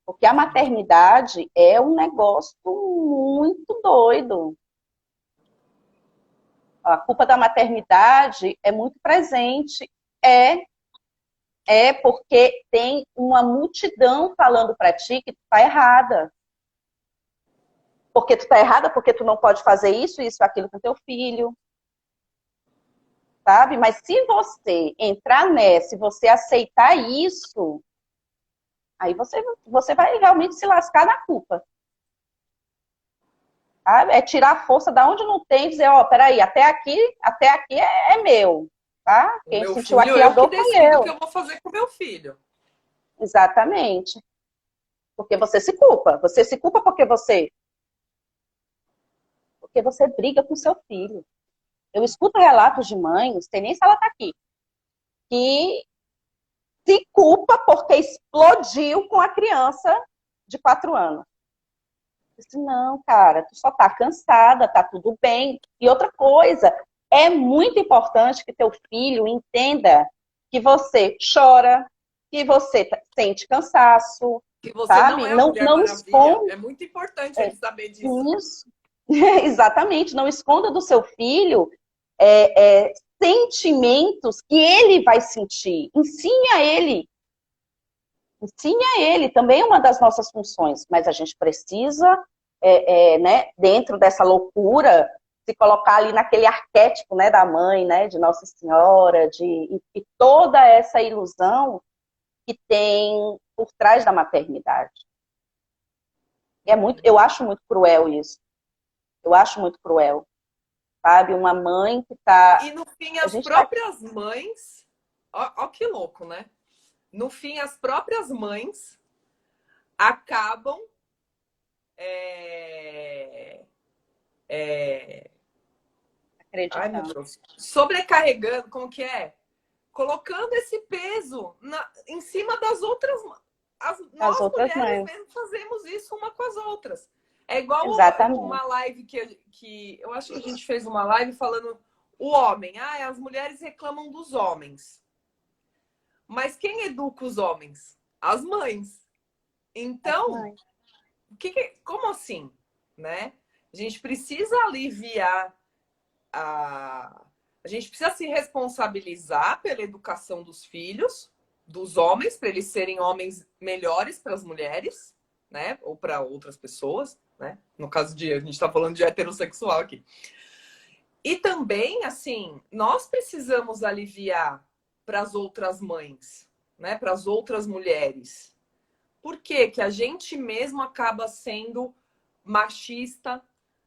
Porque a maternidade é um negócio muito doido. A culpa da maternidade é muito presente. É porque tem uma multidão falando para ti que tu tá errada. Porque tu tá errada, porque tu não pode fazer isso, aquilo com teu filho. Sabe? Mas se você entrar nessa, se você aceitar isso, aí você vai realmente se lascar na culpa. Sabe? É tirar a força da onde não tem e dizer, ó, peraí, até aqui é meu, tá? O Quem meu sentiu filho, aqui a eu que dor foi decido o que eu. eu vou fazer com o meu filho. Exatamente. Porque você se culpa. Você se culpa porque você briga com seu filho. Eu escuto relatos de mães, não sei nem se ela está aqui, que se culpa porque explodiu com a criança de 4 anos. Eu disse, não, cara, tu só tá cansada, tá tudo bem. E outra coisa, é muito importante que teu filho entenda que você chora, que você sente cansaço, Que você não sabe? é a Não, Mulher não Maravilha. esconda É muito importante ele saber disso. isso. Exatamente, não esconda do seu filho sentimentos que ele vai sentir. Ensine a ele, também é uma das nossas funções, mas a gente precisa, né, dentro dessa loucura, se colocar ali naquele arquétipo, né, da mãe, né, de Nossa Senhora, e toda essa ilusão que tem por trás da maternidade. Eu acho muito cruel isso. Eu acho muito cruel, sabe? Uma mãe que tá... E no fim, A as gente tá... próprias mães. Ó que louco, né? No fim, as próprias mães acabam ai, meu acreditando. Deus, sobrecarregando, como que é? Colocando esse peso em cima das outras. As Nós outras mulheres mães. mesmo fazemos isso uma com as outras. É igual Exatamente. uma live que eu acho que a gente fez uma live falando o homem. Ah, as mulheres reclamam dos homens. Mas quem educa os homens? As mães. As Então, mães. como assim? Né? A gente precisa aliviar a gente precisa se responsabilizar pela educação dos filhos, dos homens, para eles serem homens melhores para as mulheres, né? Ou para outras pessoas, né? No caso de a gente está falando de heterossexual aqui. E também, assim, nós precisamos aliviar para as outras mães, né? Para as outras mulheres. Por quê? Que a gente mesmo acaba sendo machista,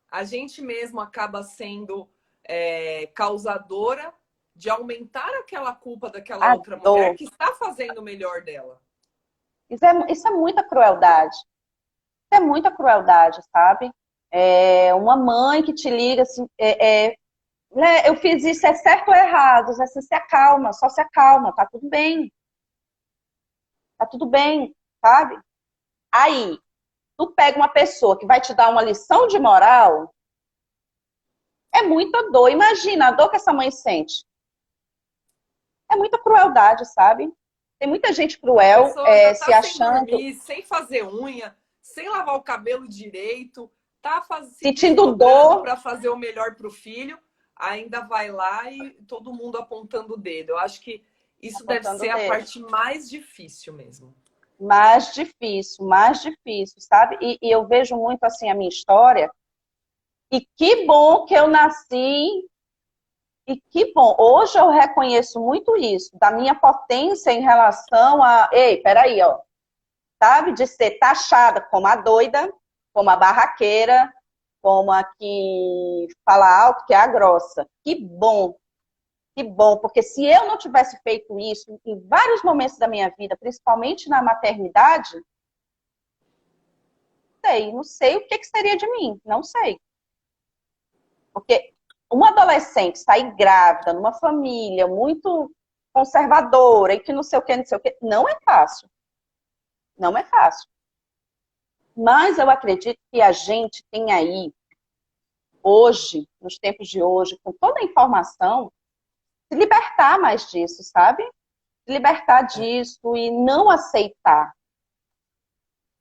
a gente mesmo acaba sendo causadora de aumentar aquela culpa daquela A outra mulher dor. que está fazendo o melhor dela. Isso é muita crueldade. Isso é muita crueldade, sabe? Uma mãe que te liga assim, né, eu fiz isso, é certo ou errado? Você se acalma, só se acalma, tá tudo bem, sabe? Aí, tu pega uma pessoa que vai te dar uma lição de moral, é muita dor. Imagina a dor que essa mãe sente. É muita crueldade, sabe? Tem muita gente A cruel pessoa já se está sem achando, dormir, sem fazer unha, sem lavar o cabelo direito, tá se sentindo desdobrando dor. para fazer o melhor para o filho, ainda vai lá e todo mundo apontando o dedo. Eu acho que isso deve Apontando ser o a dedo. parte mais difícil mesmo. Mais difícil, sabe? E eu vejo muito assim a minha história. E que bom que eu nasci. E que bom. Hoje eu reconheço muito isso, da minha potência em relação a. Ei, peraí, ó. Sabe? De ser taxada como a doida, como a barraqueira, como a que fala alto, que é a grossa. Que bom, porque se eu não tivesse feito isso em vários momentos da minha vida, principalmente na maternidade, não sei o que seria de mim, não sei. Porque uma adolescente sair grávida numa família muito conservadora e que não sei o que, não sei o que, não é fácil. Não é fácil. Mas eu acredito que a gente tem aí, hoje, nos tempos de hoje, com toda a informação, se libertar mais disso, sabe? Se libertar disso e não aceitar.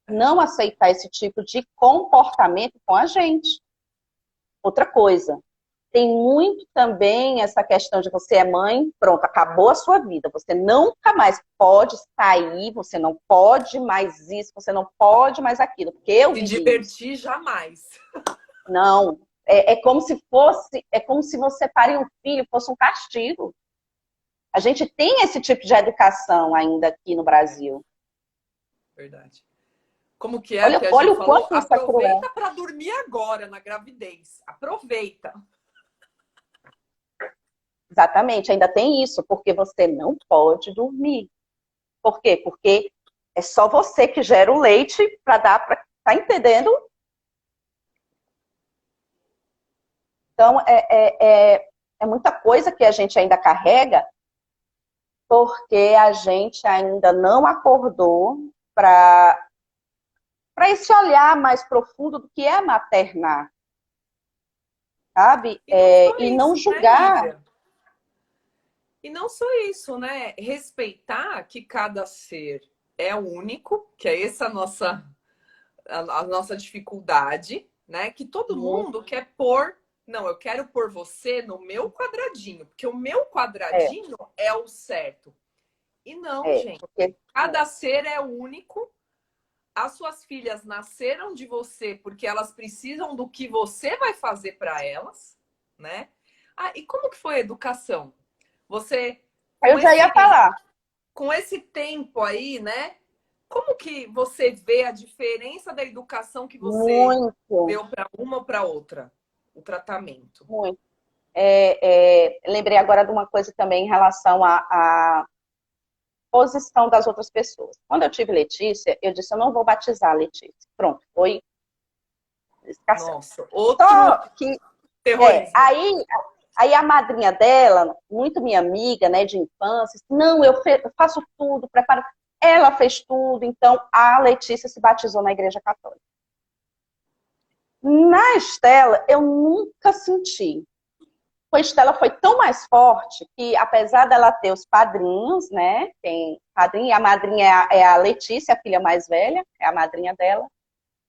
Não aceitar esse tipo de comportamento com a gente. Outra coisa, tem muito também essa questão de você é mãe, pronto, acabou a sua vida. Você nunca mais pode sair, você não pode mais isso, você não pode mais aquilo, porque eu Se vivi isso. divertir jamais. Não, é como se você parir um filho fosse um castigo. A gente tem esse tipo de educação ainda aqui no Brasil. Verdade. Como que é que a Olha gente o falou? quanto isso é cruel. Aproveita para dormir agora na gravidez. Aproveita. Exatamente, ainda tem isso, porque você não pode dormir. Por quê? Porque É só você que gera o leite para dar para... Tá entendendo? Então, é muita coisa que a gente ainda carrega porque a gente ainda não acordou para esse olhar mais profundo do que é maternar, sabe? E não só E não isso, né, julgar. Lívia? E não só isso, né? Respeitar que cada ser é único, que é essa a nossa dificuldade, né? Que todo mundo quer pôr. Não, eu quero pôr você no meu quadradinho, porque o meu É, quadradinho é o certo. E não, é, gente. porque Cada ser é único. As suas filhas nasceram de você porque elas precisam do que você vai fazer para elas, né? Ah, e como que foi a educação? Você, aí com eu já ia falar. com esse tempo aí, né? Como que você vê a diferença da educação que você Muito, deu para uma ou para outra? O tratamento. muito. Lembrei agora de uma coisa também em relação à posição das outras pessoas. Quando eu tive Letícia, eu disse, eu não vou batizar a Letícia. Pronto, foi escassez. Nossa, outro Só que, terrorismo. aí a madrinha dela, muito minha amiga, né, de infância, disse, não, eu faço tudo, preparo. Ela fez tudo, então a Letícia se batizou na Igreja Católica. Na Estela, eu nunca senti. A Estela foi tão mais forte que, apesar dela ter os padrinhos, né? Tem padrinha, a madrinha é a Letícia, a filha mais velha, é a madrinha dela.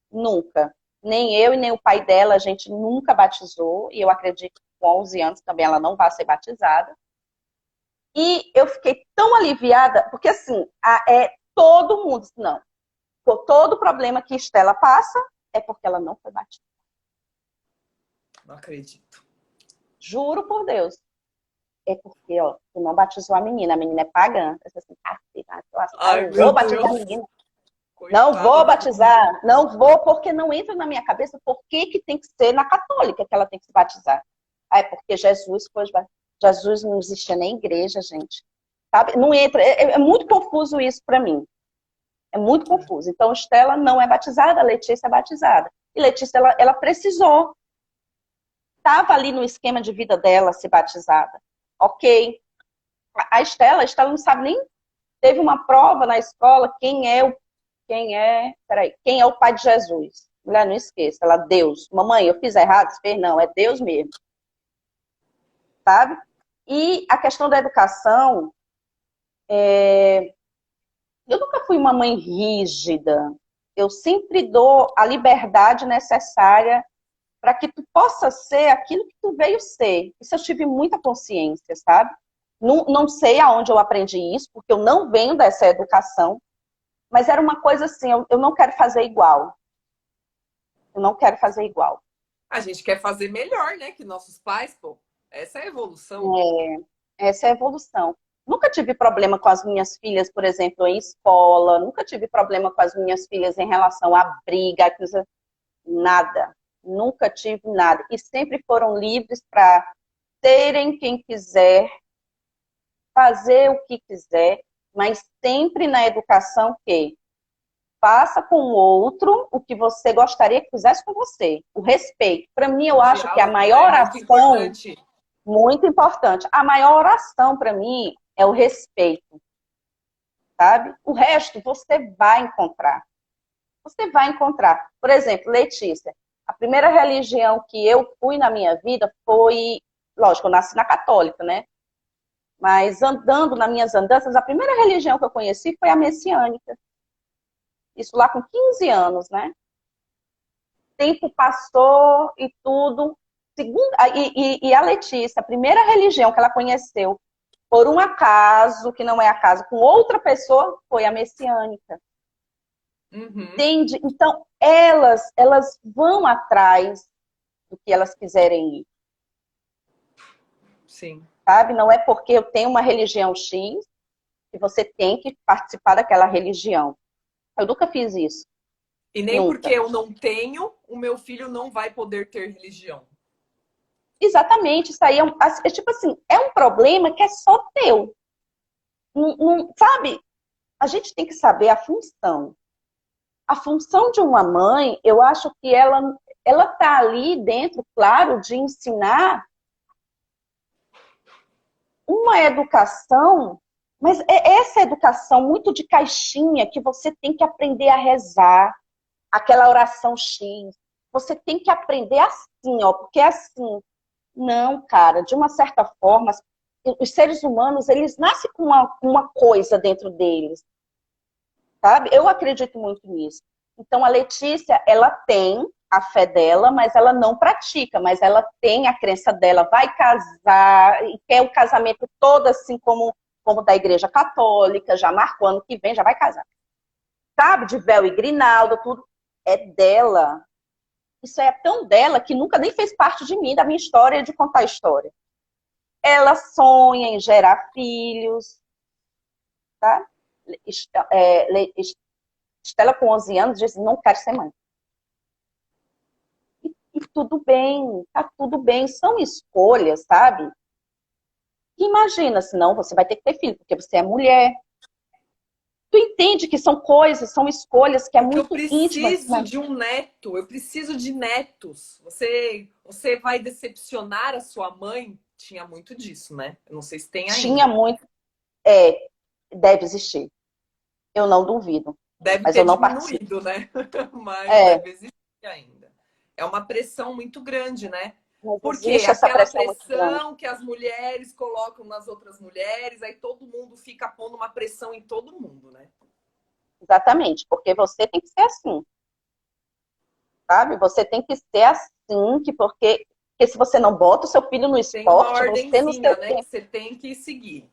Nunca. Nem eu e nem o pai dela, a gente nunca batizou. E eu acredito que com 11 anos também ela não vai ser batizada. E eu fiquei tão aliviada, porque assim, todo mundo, não. Todo problema que Estela passa é porque ela não foi batizada. Não acredito. Juro por Deus. É porque, ó, tu não batizou a menina é pagã. Eu assim, Ai, não meu vou batizar a Deus. menina. Não Coitada vou da menina. batizar, não vou, porque não entra na minha cabeça por que tem que ser na católica que ela tem que se batizar. Ah, é porque Jesus não existia nem igreja, gente. Sabe? Não entra, é muito confuso isso para mim. É muito confuso. Então, Estela não é batizada, Letícia é batizada. E Letícia, ela precisou. Estava ali no esquema de vida dela ser batizada. Ok. A Estela não sabe nem... Teve uma prova na escola, quem é o pai de Jesus? Mulher, não esqueça, ela, Deus. Mamãe, eu fiz errado? Você fez? Não, é Deus mesmo. Sabe? E a questão da educação, eu nunca fui uma mãe rígida. Eu sempre dou a liberdade necessária para que tu possa ser aquilo que tu veio ser. Isso eu tive muita consciência, sabe? Não sei aonde eu aprendi isso, porque eu não venho dessa educação, mas era uma coisa assim, eu não quero fazer igual. Eu não quero fazer igual. A gente quer fazer melhor, né? Que nossos pais, pô. Essa é a evolução. Essa é a evolução. Nunca tive problema com as minhas filhas, por exemplo, em escola. Nunca tive problema com as minhas filhas em relação à briga. Nada. Nunca tive nada. E sempre foram livres para serem quem quiser, fazer o que quiser, mas sempre na educação que faça com o outro o que você gostaria que fizesse com você. O respeito. Para mim, eu O acho que a diálogo, né? maior É muito ação, importante. muito importante, a maior ação para mim é o respeito, sabe? O resto você vai encontrar. Você vai encontrar. Por exemplo, Letícia, a primeira religião que eu fui na minha vida foi, lógico, eu nasci na católica, né? Mas andando nas minhas andanças, a primeira religião que eu conheci foi a messiânica. Isso lá com 15 anos, né? O tempo passou e tudo. E a Letícia, a primeira religião que ela conheceu, por um acaso, que não é acaso, com outra pessoa, foi a messiânica. Uhum. Entende? Então, elas vão atrás do que elas quiserem ir, Sim. sabe? Não é porque eu tenho uma religião X que você tem que participar daquela religião. Eu nunca fiz isso. E nem porque Nunca. eu não tenho, o meu filho não vai poder ter religião. Exatamente, isso aí tipo assim, é um problema que é só teu. Não, sabe? a gente tem que saber a função. A função de uma mãe, eu acho que ela tá ali dentro, claro, de ensinar uma educação, mas é essa educação muito de caixinha que você tem que aprender a rezar, aquela oração X. Você tem que aprender assim, ó, porque é assim. Não, cara, de uma certa forma, os seres humanos, eles nascem com uma coisa dentro deles, sabe? Eu acredito muito nisso. Então, a Letícia, ela tem a fé dela, mas ela não pratica, mas ela tem a crença dela, vai casar, e quer o casamento todo assim como da Igreja Católica, já marcou ano que vem, já vai casar. Sabe? De véu e grinalda, tudo. É dela. Isso é tão dela que nunca nem fez parte de mim, da minha história, de contar a história. Ela sonha em gerar filhos, tá? Estela, com 11 anos, diz, não quero ser mãe. E tudo bem, tá tudo bem. São escolhas, sabe? Imagina, senão você vai ter que ter filho, porque você é mulher. Tu entende que são coisas, são escolhas que é Porque eu muito íntimas. preciso de um neto, eu preciso de netos. Você vai decepcionar a sua mãe? Tinha muito disso, né? Eu não sei se tem ainda. Tinha muito. Deve existir. Eu não duvido. Deve Mas ter eu não participo. diminuído, né? Mas deve existir ainda. É uma pressão muito grande, né? Mas Porque existe essa aquela pressão muito grande. pressão que as mulheres colocam nas outras mulheres, aí todo mundo fica pondo uma pressão em todo mundo, né? Exatamente, porque você tem que ser assim, sabe? Você tem que ser assim, porque se você não bota o seu filho no Tem uma esporte, você não sei ordenzinha, o né, quê. que você tem que seguir.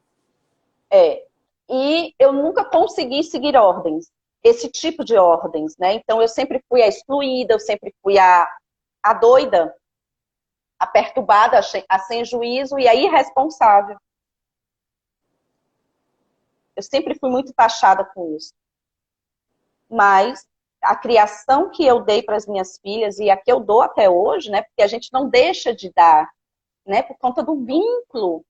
E eu nunca consegui seguir ordens, esse tipo de ordens, né? Então eu sempre fui a excluída, eu sempre fui a doida, a perturbada, a sem juízo e a irresponsável. Eu sempre fui muito taxada com isso. Mas a criação que eu dei para as minhas filhas e a que eu dou até hoje, né? Porque a gente não deixa de dar, né? Por conta do vínculo.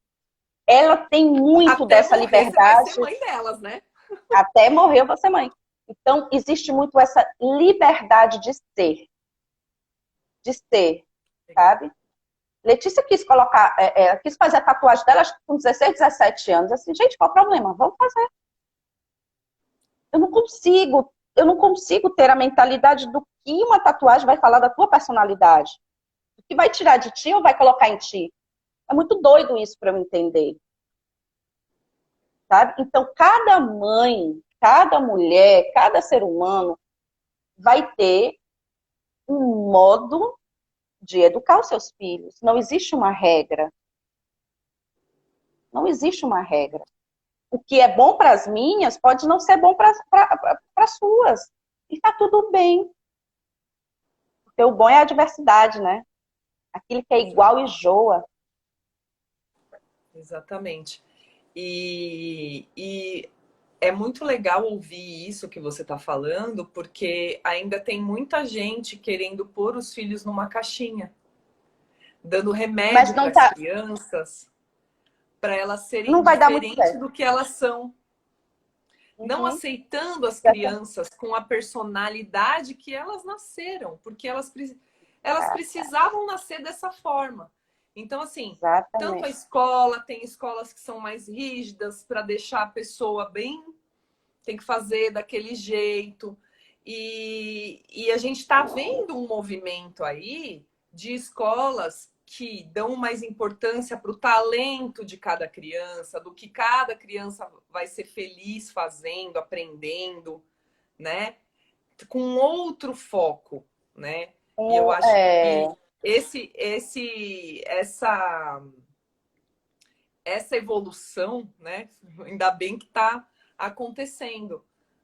Ela tem muito Até dessa morrer, você vai liberdade. ser mãe delas, né? Até morrer eu vou ser mãe. Então, existe muito essa liberdade de ser, sabe? Letícia quis colocar, quis fazer a tatuagem dela, acho que com 16, 17 anos. Assim, gente, qual o problema? Vamos fazer. Eu não consigo ter a mentalidade do que uma tatuagem vai falar da tua personalidade. O que vai tirar de ti ou vai colocar em ti? É muito doido isso para eu entender. Sabe? Então, cada mãe, cada mulher, cada ser humano vai ter um modo de educar os seus filhos. Não existe uma regra. Não existe uma regra. O que é bom para as minhas pode não ser bom para as suas. E está tudo bem. Porque o bom é a diversidade, né? Aquilo que é igual enjoa. Exatamente. E é muito legal ouvir isso que você está falando, porque ainda tem muita gente querendo pôr os filhos numa caixinha, dando Mas remédio para não as tá, crianças, para elas serem não vai dar muito diferentes certo. do que elas são. Não Uhum. aceitando as crianças com a personalidade que elas nasceram, porque elas precisavam nascer dessa forma. Então, assim, tanto a Exatamente. escola, tem escolas que são mais rígidas para deixar a pessoa bem, tem que fazer daquele jeito. E a gente está vendo um movimento aí de escolas que dão mais importância para o talento de cada criança, do que cada criança vai ser feliz fazendo, aprendendo, né? Com outro foco, né? E eu acho que essa evolução, né? Ainda bem que está acontecendo,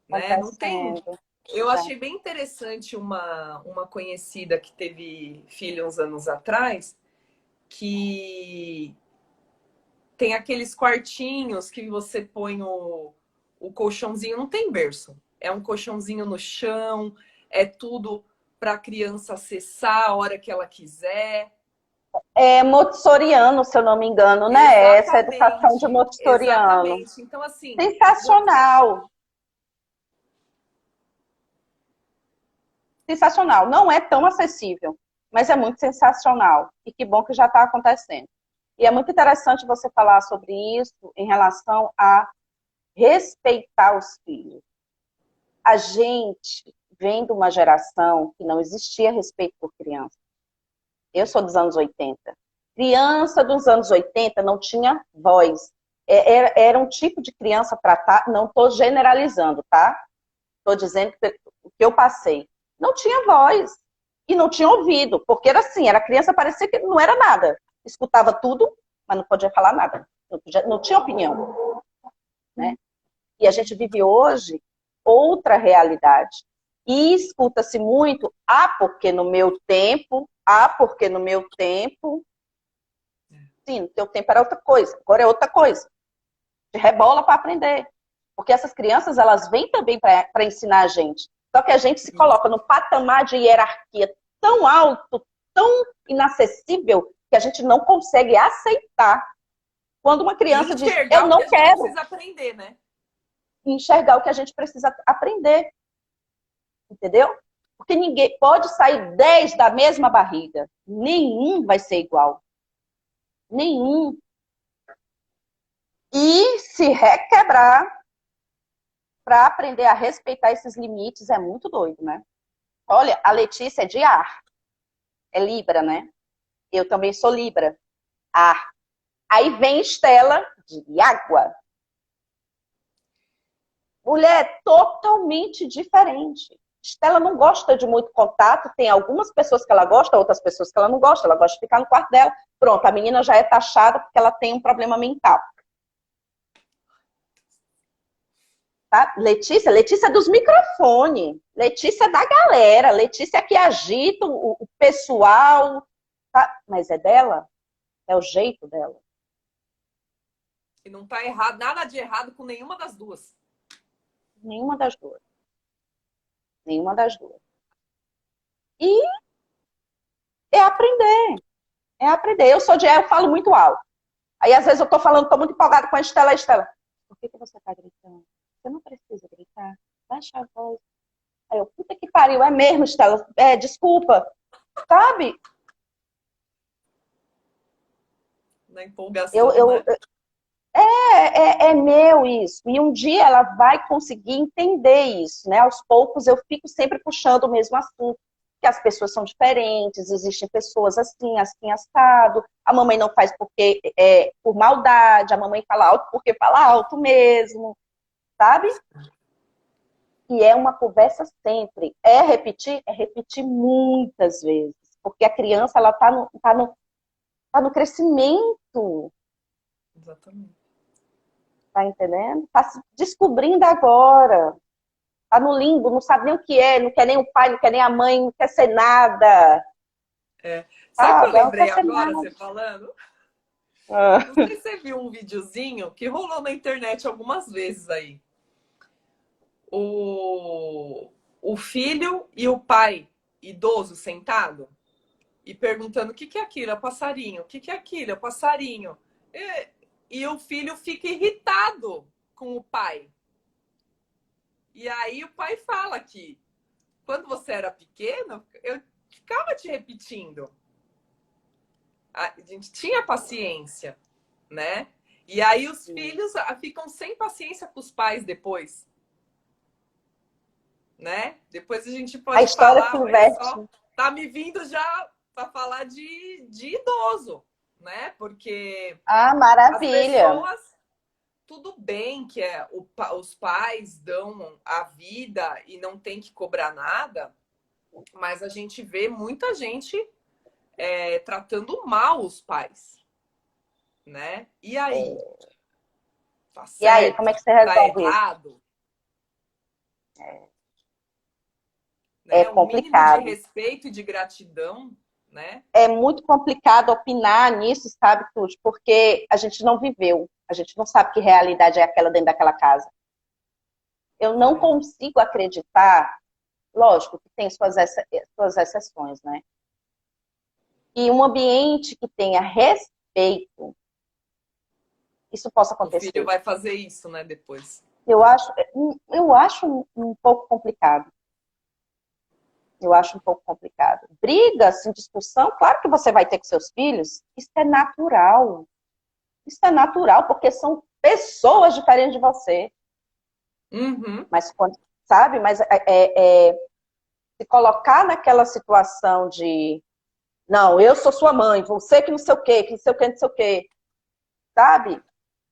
né? Não tem. Acontecendo. Eu achei bem interessante uma conhecida que teve filho uns anos atrás, que tem aqueles quartinhos que você põe o colchãozinho, não tem berço. É um colchãozinho no chão, é tudo para a criança acessar a hora que ela quiser. É montessoriano, se eu não me engano, né? Essa educação de Exatamente, montessoriano. exatamente. Então, assim, você Sensacional. sensacional. Não é tão acessível, mas é muito sensacional. E que bom que já está acontecendo. E é muito interessante você falar sobre isso em relação a respeitar os filhos. A gente vem de uma geração que não existia respeito por criança. Eu sou dos anos 80. Criança dos anos 80 não tinha voz. Era um tipo de criança tratada, não estou generalizando, tá? Estou dizendo que o que eu passei. Não tinha voz e não tinha ouvido, porque era assim, era criança, parecia que não era nada. Escutava tudo, mas não podia falar nada. Não tinha opinião, né? E a gente vive hoje outra realidade. E escuta-se muito, porque no meu tempo, porque no meu tempo. Sim, no teu tempo era outra coisa, agora é outra coisa. De rebola para aprender. Porque essas crianças, elas vêm também para ensinar a gente. Só que a gente se coloca no patamar de hierarquia tão alto, tão inacessível, que a gente não consegue aceitar. Quando uma criança diz, eu não quero. Precisa aprender, né? Enxergar o que a gente precisa aprender. Entendeu? Porque ninguém pode sair 10 da mesma barriga. Nenhum vai ser igual. Nenhum. E se requebrar para aprender a respeitar esses limites é muito doido, né? Olha, a Letícia é de ar. É Libra, né? Eu também sou Libra. Ar. Aí vem Estela de água. Mulher totalmente diferente. Estela não gosta de muito contato. Tem algumas pessoas que ela gosta, outras pessoas que ela não gosta. Ela gosta de ficar no quarto dela. Pronto, a menina já é taxada porque ela tem um problema mental. Tá? Letícia é dos microfones. Letícia é da galera. Letícia é que agita o pessoal. Tá? Mas é dela. É o jeito dela. E não tá errado, nada de errado com nenhuma das duas. Nenhuma das duas. Nenhuma das duas. E é aprender. É aprender. Eu falo muito alto. Aí, às vezes, eu tô falando, tô muito empolgada com a Estela. Por que você tá gritando? Você não precisa gritar. Baixa a voz. Aí eu, puta que pariu, é mesmo, Estela. Desculpa. Sabe? Na empolgação, né? É meu isso. E um dia ela vai conseguir entender isso, né? Aos poucos eu fico sempre puxando o mesmo assunto. Que as pessoas são diferentes, existem pessoas assim, assim, assado. A mamãe não faz porque por maldade, a mamãe fala alto porque fala alto mesmo, sabe? E é uma conversa sempre. É repetir muitas vezes. Porque a criança, ela tá no crescimento. Exatamente. Tá entendendo? Tá se descobrindo agora. Tá no limbo, não sabe nem o que é, não quer nem o pai, não quer nem a mãe, não quer ser nada. Sabe o que eu lembrei agora, você falando? Não sei se você viu um videozinho que rolou na internet algumas vezes aí. O filho e o pai idoso sentado e perguntando o que é aquilo? É passarinho. O que é aquilo? É passarinho. E o filho fica irritado com o pai. E aí o pai fala que quando você era pequeno, eu ficava te repetindo. A gente tinha paciência, né? E aí os filhos ficam sem paciência com os pais depois. Né? Depois a gente pode a história falar, se olha inverte. só, tá me vindo já para falar de idoso, né? Porque as Maravilha. pessoas, tudo bem que os pais dão a vida e não tem que cobrar nada, mas a gente vê muita gente tratando mal os pais, né? E aí? Tá certo? E aí, como é que você Tá resolve isso? errado? É Né? Um mínimo de complicado. respeito e de gratidão, né? É muito complicado opinar nisso, sabe, Tuti? Porque a gente não viveu. A gente não sabe que realidade é aquela dentro daquela casa. Eu não consigo acreditar, lógico que tem suas exceções, né? E um ambiente que tenha respeito, isso possa O filho acontecer. vai fazer isso, né, depois. Eu acho um pouco complicado. Eu acho um pouco complicado. Briga, assim, discussão, claro que você vai ter com seus filhos. Isso é natural. Isso é natural, porque são pessoas diferentes de você. Uhum. Mas, sabe? Mas se colocar naquela situação de não, eu sou sua mãe, você que não sei o quê, que não sei o quê, não sei o quê, sabe?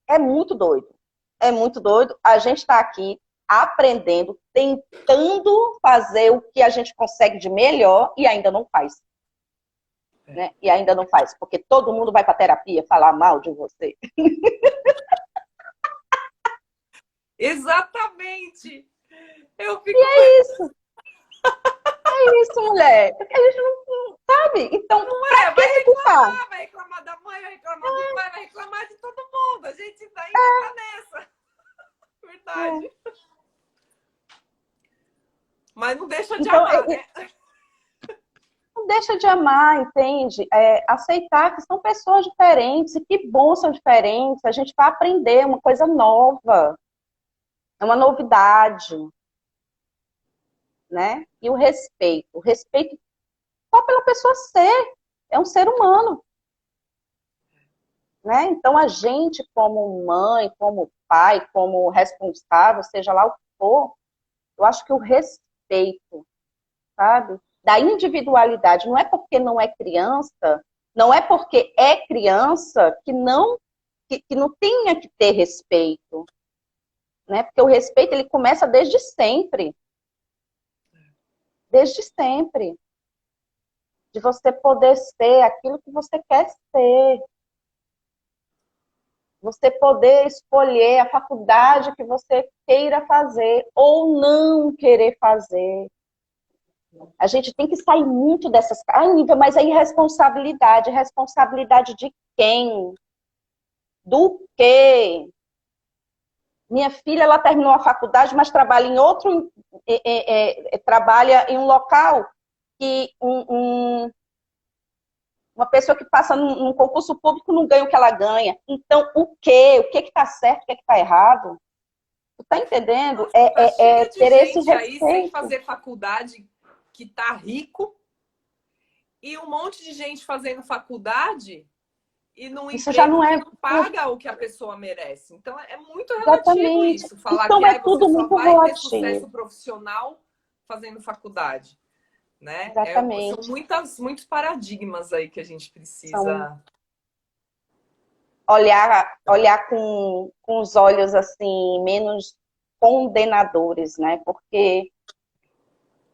É muito doido. É muito doido. A gente está aqui aprendendo, tentando fazer o que a gente consegue de melhor e ainda não faz. Né? E ainda não faz, porque todo mundo vai para terapia falar mal de você. Exatamente! Eu E fico. é isso, mulher. Porque a gente não sabe. Então, Não pra é? que se culpar? Vai reclamar da mãe, vai reclamar do pai, vai reclamar de todo mundo. A gente ainda tá nessa. É. Verdade. Mas não deixa de Então, amar, né? não deixa de amar, entende? Aceitar que são pessoas diferentes e que bom são diferentes. A gente vai aprender uma coisa nova, é uma novidade, né? E o respeito só pela pessoa ser, é um ser humano, né? Então a gente, como mãe, como pai, como responsável, seja lá o que for, eu acho que o respeito, sabe? Da individualidade. Não é porque não é criança, não é porque é criança que não tenha que ter respeito, né? Porque o respeito ele começa desde sempre, de você poder ser aquilo que você quer ser, você poder escolher a faculdade que você queira fazer ou não querer fazer. A gente tem que sair muito dessas. Ai, Nívia, mas é irresponsabilidade. Responsabilidade de quem? Do quê? Minha filha, ela terminou a faculdade, mas trabalha em outro. Trabalha em um local que uma pessoa que passa num concurso público não ganha o que ela ganha. Então, o quê? O que está certo, o que está errado? Tu tá entendendo? Nossa, tá cheio de Ter esse gente aí sem respeito. fazer faculdade que tá rico e um monte de gente fazendo faculdade e num Isso já emprego não que é não paga o que a pessoa merece. Então é muito relativo exatamente. isso. Falar que Então é aí você tudo só muito vai ter relativo. sucesso profissional fazendo faculdade, né? São Exatamente. muitos paradigmas aí que a gente São precisa. olhar com os olhos assim, menos condenadores, né? Porque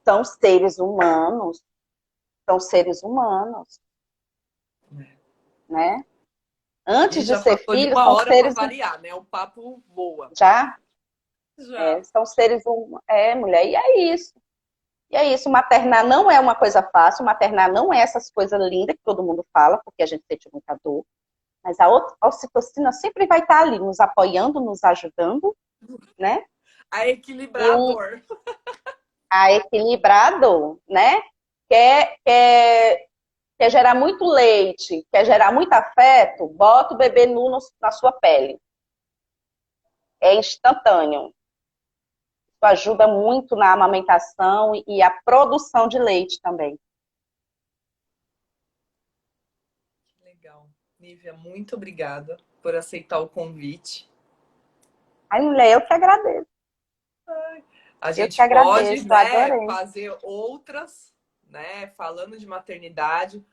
são são seres humanos, né? A Antes gente de já ser passou de filhos, uma são hora para seres variar, né? O papo voa. já, Já. são seres humanos, mulher, e é isso. E é isso, maternar não é uma coisa fácil, maternar não é essas coisas lindas que todo mundo fala, porque a gente sente muita dor. Mas a ocitocina sempre vai estar ali, nos apoiando, nos ajudando, né? A E equilibrar a dor. a equilibrar a dor, né? Quer gerar muito leite, quer gerar muito afeto, bota o bebê nu na sua pele. É instantâneo. Isso ajuda muito na amamentação e a produção de leite também. Legal. Nívia, muito obrigada por aceitar o convite. Ai, mulher, eu que agradeço. A Eu que gente pode, agradeço, né, adorei. fazer outras, né, falando de maternidade,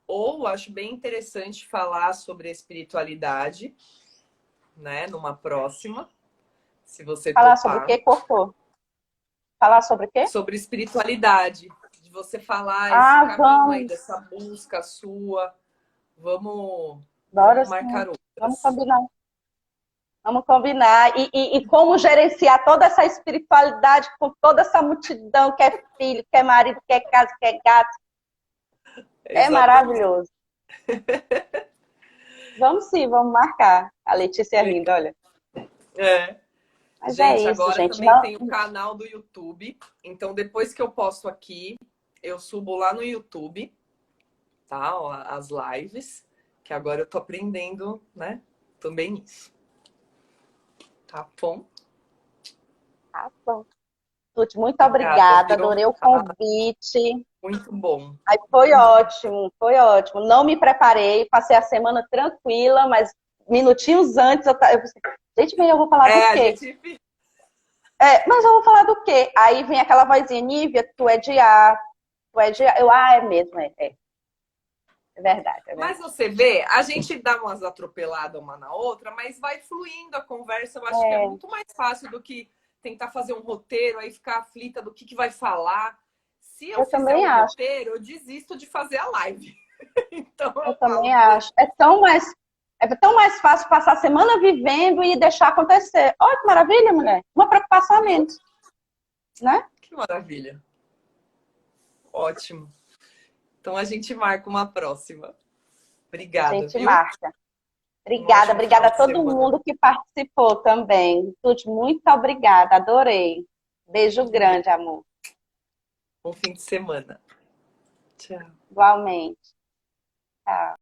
ou acho bem interessante falar sobre a espiritualidade, né, numa próxima, se você Falar sobre o topar. que cortou? Falar sobre o quê? Sobre espiritualidade, de você falar esse Ah, caminho aí vamos. dessa busca sua. Vamos, Bora vamos sim. marcar Vamos outras. combinar. Vamos combinar. E como gerenciar toda essa espiritualidade com toda essa multidão que é filho, que é marido, que é casa, que é gato. É Exatamente. maravilhoso. Vamos sim, vamos marcar. A Letícia rindo, olha. É. Mas é Gente, isso, agora gente. também Não, tem o canal do YouTube. Então, depois que eu posto aqui, eu subo lá no YouTube, tá? Ó, as lives, que agora eu tô aprendendo, né? Também isso. Tá bom? tá bom. Tuti, muito Obrigada, obrigada, viu? adorei o convite. Muito bom. Aí foi ótimo, foi ótimo. Não me preparei, passei a semana tranquila, mas minutinhos antes eu pensei, gente, mas eu vou falar do É, a quê? gente. Mas eu vou falar do quê? Aí vem aquela vozinha, Nívia, tu é de A, tu é de A. É mesmo, é verdade, é Mas verdade. você vê, a gente dá umas atropeladas uma na outra, mas vai fluindo a conversa. Eu acho que é É, muito mais fácil do que tentar fazer um roteiro, aí ficar aflita do que vai falar. Se eu eu fizer também um acho, roteiro, eu desisto de fazer a live. Então eu eu falo, também deixa. acho. É tão mais fácil passar a semana vivendo e deixar acontecer. Olha que maravilha, mulher. Uma preocupação a Viu? menos, né? Que maravilha. Ótimo. Então a gente marca uma próxima. A Obrigada, gente viu? marca. Um Obrigada, ótimo obrigada final a de todo semana. mundo que participou também. Tudo muito obrigada, adorei. Beijo De nada. grande, amor. Bom fim de semana. Tchau. Igualmente. Tchau.